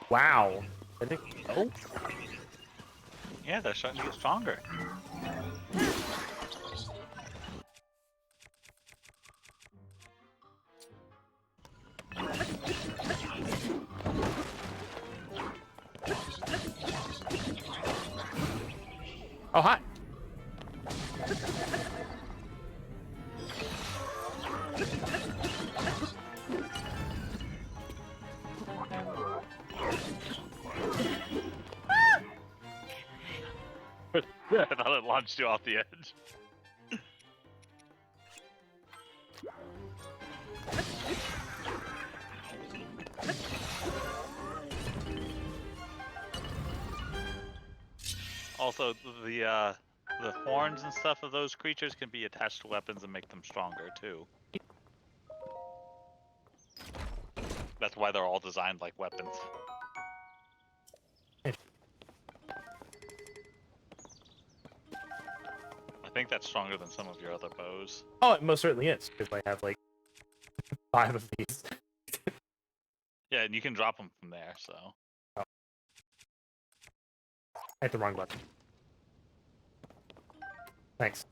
Wow. I think. Oh. Yeah, they're starting to get stronger. Oh, hi. I thought it launched you off the edge. Also, the horns and stuff of those creatures can be attached to weapons and make them stronger too. That's why they're all designed like weapons. I think that's stronger than some of your other bows. Oh, it most certainly is, because I have like 5 of these. Yeah, and you can drop them from there, so. Oh. I hit the wrong button. Thanks.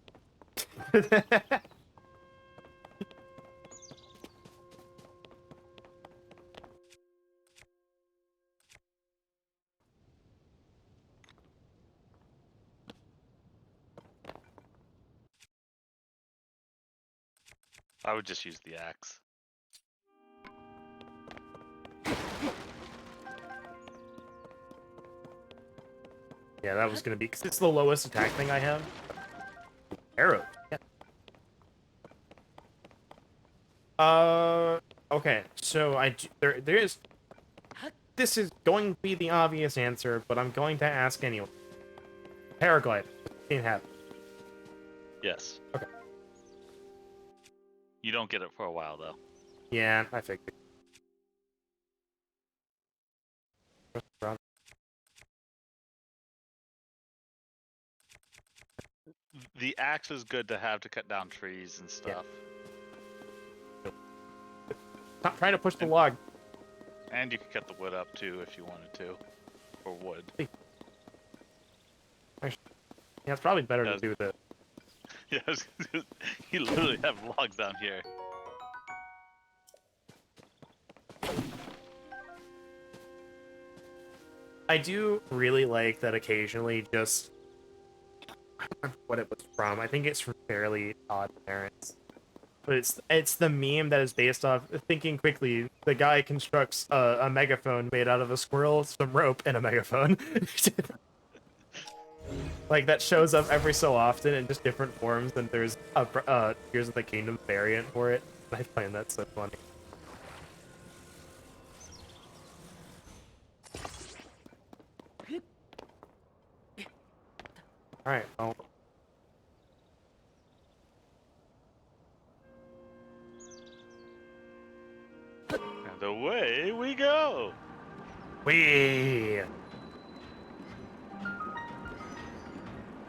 I would just use the axe. Yeah, that was gonna be, because it's the lowest attack thing I have. Arrow. Yeah. Okay, so there is. This is going to be the obvious answer, but I'm going to ask anyway. Paraglide. Can't have. Yes. Okay. You don't get it for a while though. Yeah, I figured. The axe is good to have to cut down trees and stuff. Stop trying to push the log. And you can cut the wood up too if you wanted to. Or wood. Yeah, it's probably better to do the. Yeah, you literally have logs down here. I do really like that occasionally just. I don't remember what it was from. I think it's from Fairly Odd Parents. But it's the meme that is based off thinking quickly. The guy constructs a megaphone made out of a squirrel, some rope, and a megaphone. Like, that shows up every so often in just different forms, and there's a Tears of the Kingdom variant for it. I find that so funny. Alright, well. And away we go! Whee!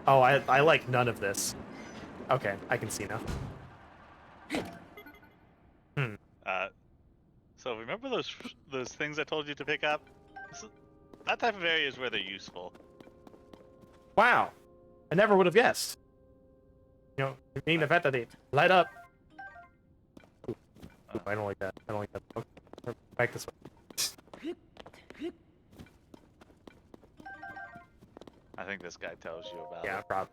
Oh, I like none of this. Okay, I can see now. So remember those things I told you to pick up? That type of area is where they're useful. Wow! I never would have guessed. You know, being the fact that they light up. Ooh, I don't like that. I don't like that. Okay, back this way. I think this guy tells you about Yeah, it. probably.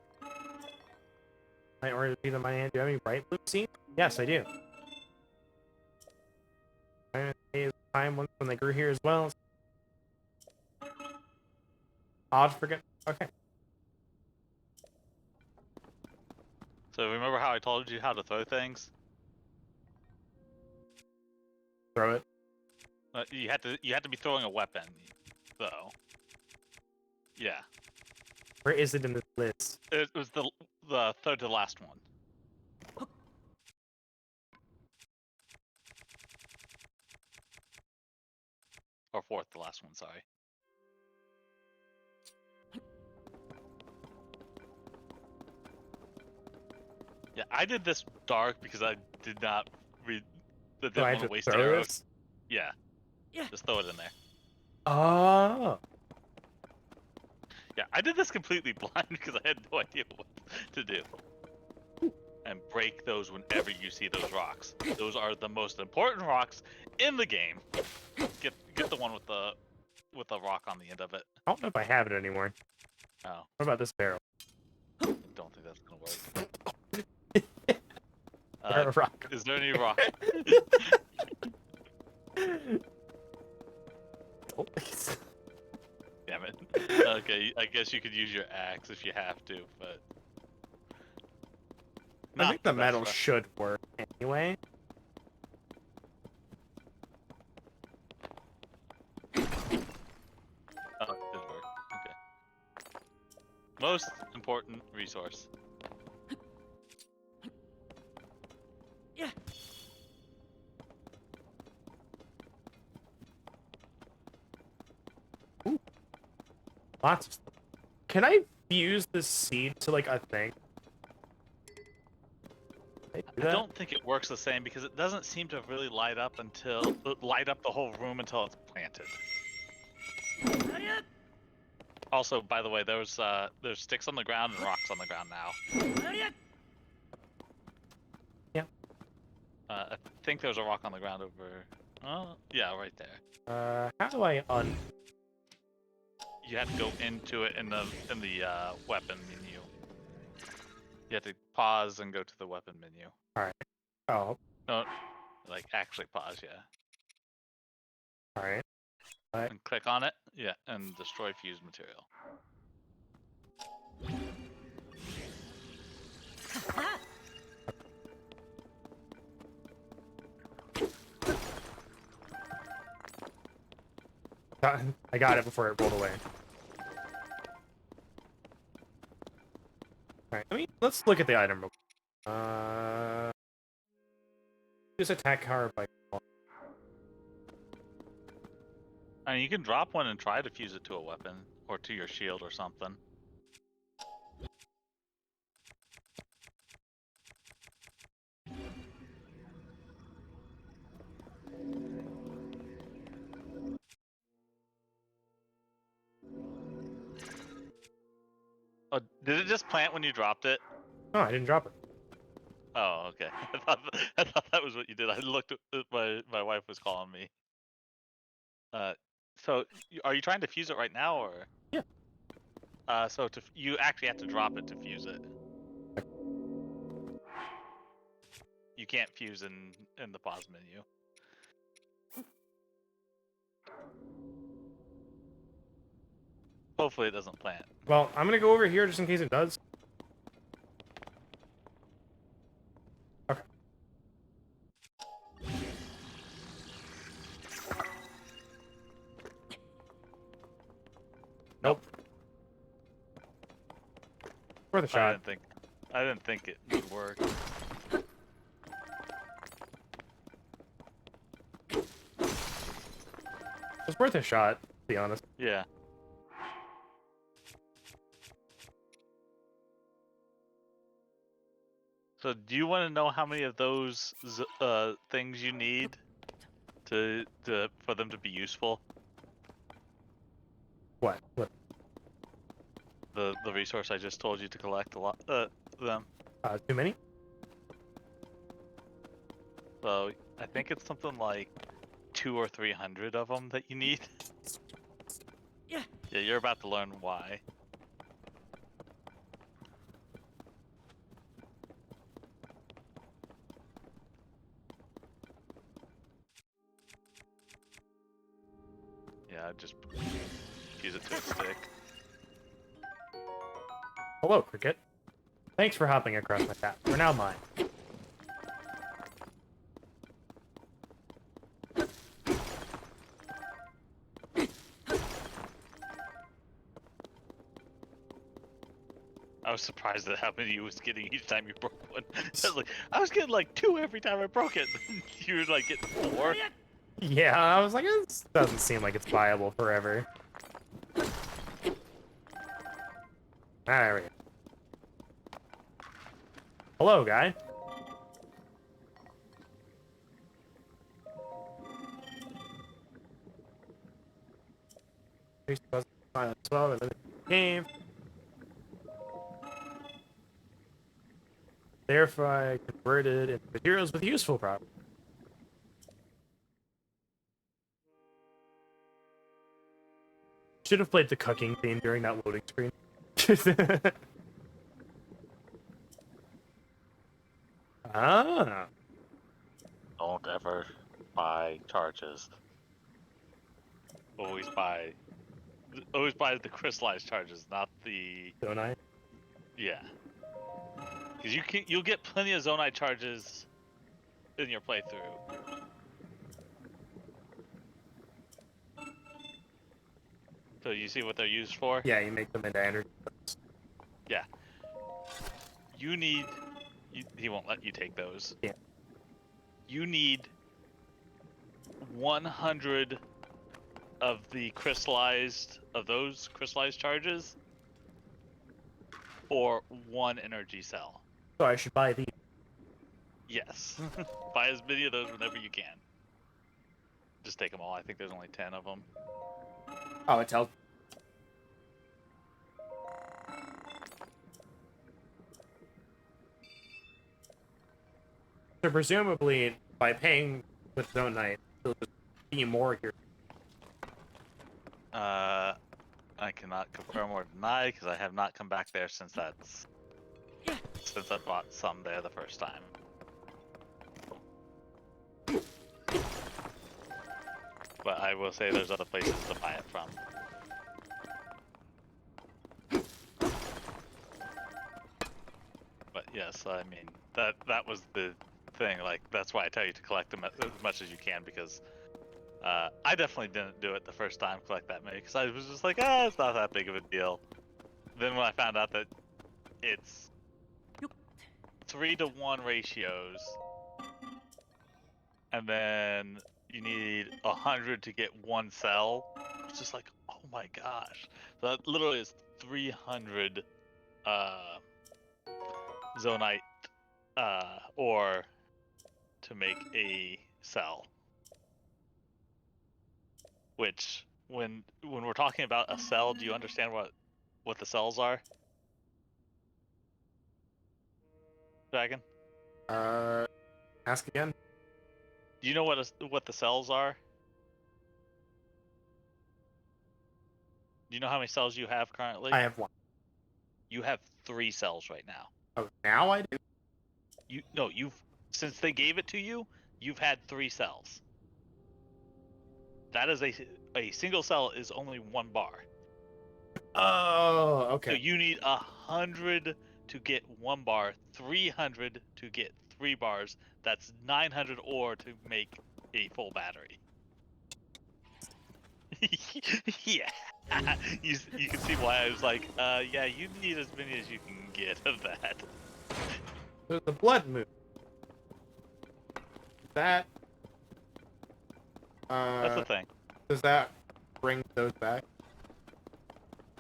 I ordered pizza in my hand. Do you have any bright blue scene? Yes, I do. Time once when they grew here as well. Odd forget. Okay. So remember how I told you how to throw things? Throw it. You had to be throwing a weapon, though. Yeah. Where is it in this list? It was the third to last one. Or fourth to last one, sorry. Yeah, I did this dark because I did not read. I Do didn't I want to just waste throw arrows. this? Yeah. Yeah. Just throw it in there. Oh. Yeah, I did this completely blind because I had no idea what to do. And break those whenever you see those rocks. Those are the most important rocks in the game. Get the one with the rock on the end of it. I don't know if I have it anymore. Oh, What about this barrel? I don't think that's gonna work. There a rock. Is there any rock? Oh, Damn it. Okay, I guess you could use your axe if you have to, but I think the best metal rock. should work anyway. Oh, it did work. Okay. Most important resource. Yeah. Lots of stuff. Can I fuse this seed to like a thing? Can I do I that? don't think it works the same because it doesn't seem to really light up the whole room until it's planted. Also, by the way, there's sticks on the ground and rocks on the ground now. Yeah. I think there's a rock on the ground over. Oh, yeah, right there. How do I You have to go into it in the weapon menu. You have to pause and go to the weapon menu. Oh, No, like actually pause, yeah, all right. and click on it, yeah, and destroy fused material. I got it before it rolled away. Alright, let's look at the item real quick. Use attack power by I mean, you can drop one and try to fuse it to a weapon or to your shield or something. Oh, did it just plant when you dropped it? Oh, I didn't drop it. Oh, okay. I thought that was what you did. I looked at my wife was calling me. So are you trying to fuse it right now, or? Yeah. So you actually have to drop it to fuse it. You can't fuse in the pause menu. Hopefully it doesn't plant. Well, I'm gonna go over here just in case it does. Okay. Nope. Worth a shot. I didn't think it would work. It's worth a shot, to be honest. Yeah. So do you want to know how many of those things you need for them to be useful? What? What? The resource I just told you to collect a lot them. Too many? So I think it's something like 200 or 300 of them that you need. Yeah. Yeah, you're about to learn why. Yeah, just fuse it to a stick. Hello, Cricket. Thanks for hopping across my path. You're now mine. I was surprised at how many you was getting each time you broke one. I was getting like 2 every time I broke it. You were like getting 4. Yeah, I was like, this doesn't seem like it's viable forever. There we go. Hello, guy. Cave. Therefore, converted into materials with useful properties. Should have played the cooking theme during that loading screen. Ah. Don't ever buy charges. Always buy the crystallized charges, not the Don't I? yeah. Because you'll get plenty of Zonite charges in your playthrough. So you see what they're used for? Yeah, you make them into energy. Yeah. He won't let you take those. Yeah. You need 100 of those crystallized charges for one energy cell. So I should buy these. Yes. Buy as many of those whenever you can. Just take them all. I think there's only 10 of them. Oh, it tells. So presumably, by paying with Zone Knight, there'll just be more here. I cannot confirm or deny because I have not come back there since I bought some there the first time. But I will say there's other places to buy it from. But yes, I mean that was the thing. Like that's why I tell you to collect them as much as you can because I definitely didn't do it the first time, collect that many, because I was just like, it's not that big of a deal. Then when I found out that it's 3-to-1 ratios, and then you need 100 to get one cell, it's just like, oh my gosh. So that literally is 300 Zonite ore to make a cell. Which, when we're talking about a cell, do you understand what the cells are? Dragon? Ask again. Do you know what the cells are? Do you know how many cells you have currently? I have one. You have 3 cells right now. Oh, now I do? Since they gave it to you, you've had 3 cells. That is a single cell is only 1 bar. Oh, okay. So you need 100 to get 1 bar, 300 to get 3 bars. That's 900 ore to make a full battery. Yeah. you can see why I was like, yeah, you need as many as you can get of that. There's the blood moon. That. That's the thing. Does that bring those back?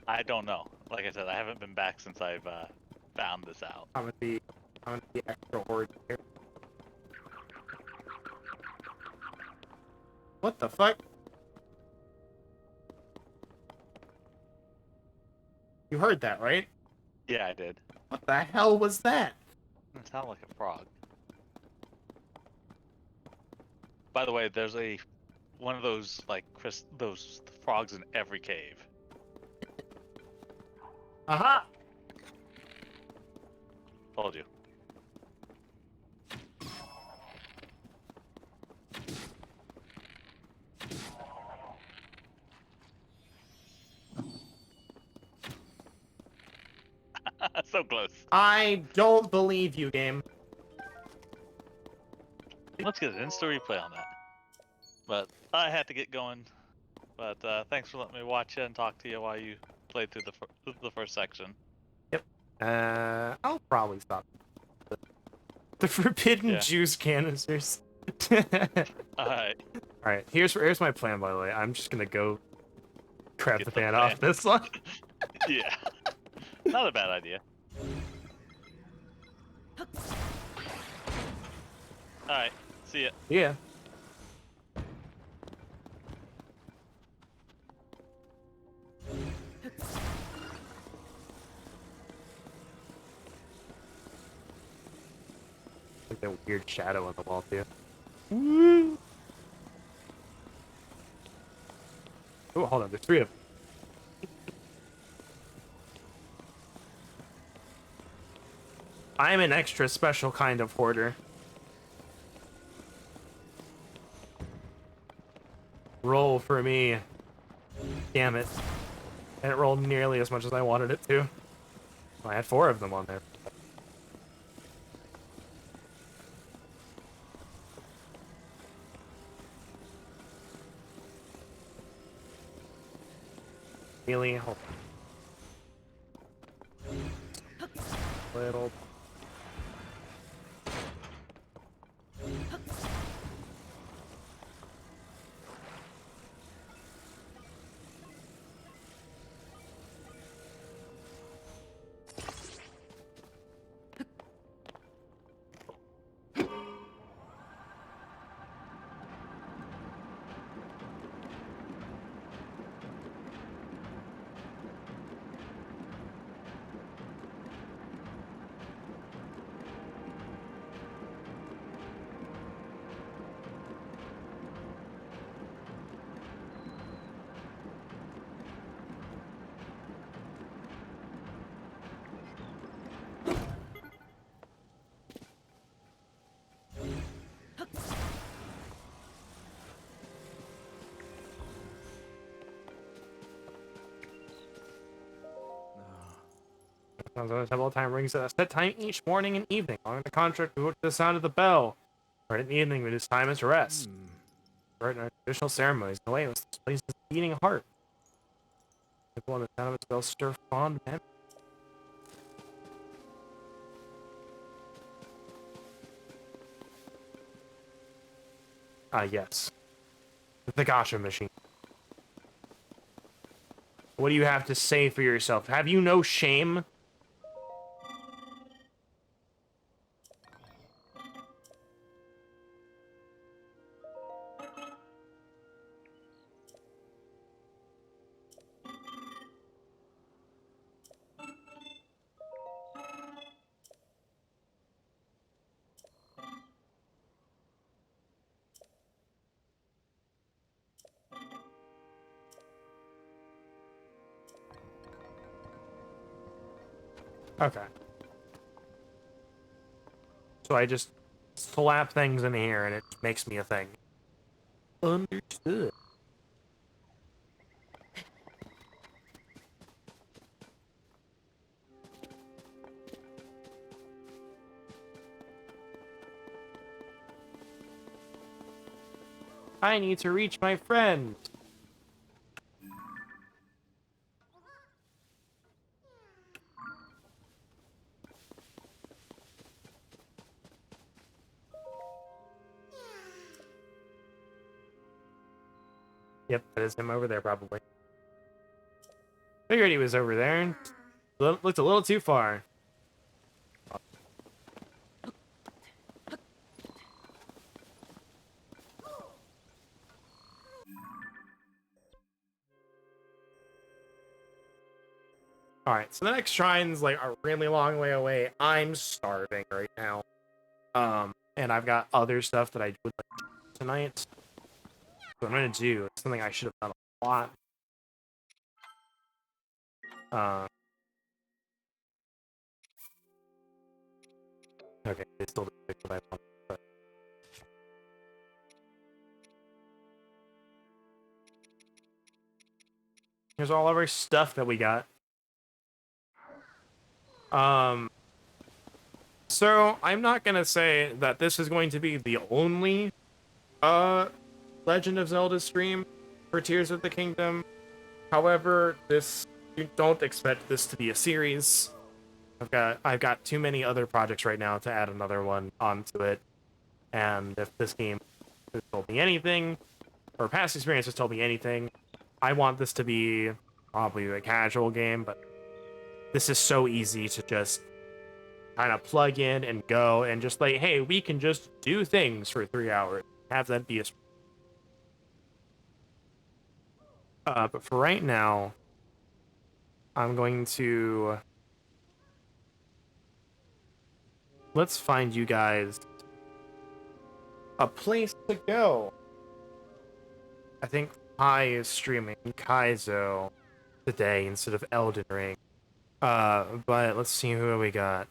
I don't know. Like I said, I haven't been back since I've found this out. I'm gonna be extra horde here. What the fuck? You heard that, right? Yeah, I did. What the hell was that? It sounded like a frog. By the way, there's one of those those frogs in every cave. Aha! Told you. So close. I don't believe you, game. Let's get an insta replay on that. But I had to get going. But thanks for letting me watch you and talk to you while you played through the first section. Yep. I'll probably stop. The forbidden juice canisters. Alright. Alright, here's my plan, by the way. I'm just gonna go crap Get the the fan fan. off this one. Yeah. Not a bad idea. Alright, see ya. Yeah. Like that weird shadow on the wall too. Woo! Oh, hold on, there's 3 of them. I'm an extra special kind of hoarder. Roll for me. Damn it. And it rolled nearly as much as I wanted it to. I had 4 of them on there. Really? Hold on. Little. Several time rings at a set time each morning and evening. On the contract, we work to the sound of the bell. Right in the evening, when it's time is to rest. Right in our traditional ceremonies. In a way, it was this place's beating heart. People on the sound of its bell stir fond memories. Ah, yes. The gotcha machine. What do you have to say for yourself? Have you no shame? Okay. So I just slap things in here and it makes me a thing. Understood. I need to reach my friend. Yep, that is him over there, probably. Figured he was over there. Looked a little too far. Alright, so the next shrine's like a really long way away. I'm starving right now. And I've got other stuff that I would like to do tonight. What I'm gonna do, it's something I should have done a lot. Okay, they still didn't pick what I want, but here's all of our stuff that we got. So I'm not gonna say that this is going to be the only Legend of Zelda stream for Tears of the Kingdom. However, you don't expect this to be a series. I've got too many other projects right now to add another one onto it. And if this game has told me anything, or past experience has told me anything, I want this to be probably a casual game, but this is so easy to just kind of plug in and go and just like, hey, we can just do things for 3 hours. Have that be a but for right now, I'm going to let's find you guys a place to go. I think Kai is streaming Kaizo today instead of Elden Ring. But let's see who we got.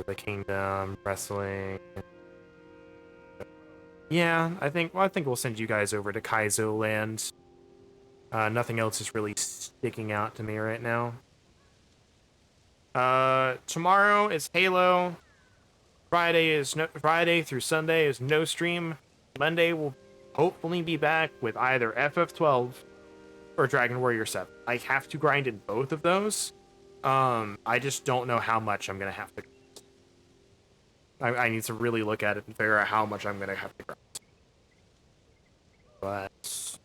The Kingdom, wrestling. Yeah, I think we'll send you guys over to Kaizo Land. Nothing else is really sticking out to me right now. Tomorrow is Halo. Friday through Sunday is no stream. Monday will hopefully be back with either FF12 or Dragon Warrior 7. I have to grind in both of those. I just don't know how much I'm gonna have to. I need to really look at it and figure out how much I'm gonna have to grind. But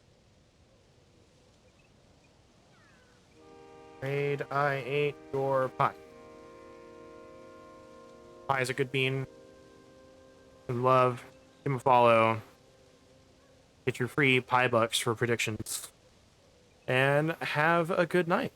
Raid, I ate your pie. Pie is a good bean. Love. Give him a follow. Get your free pie bucks for predictions. And have a good night.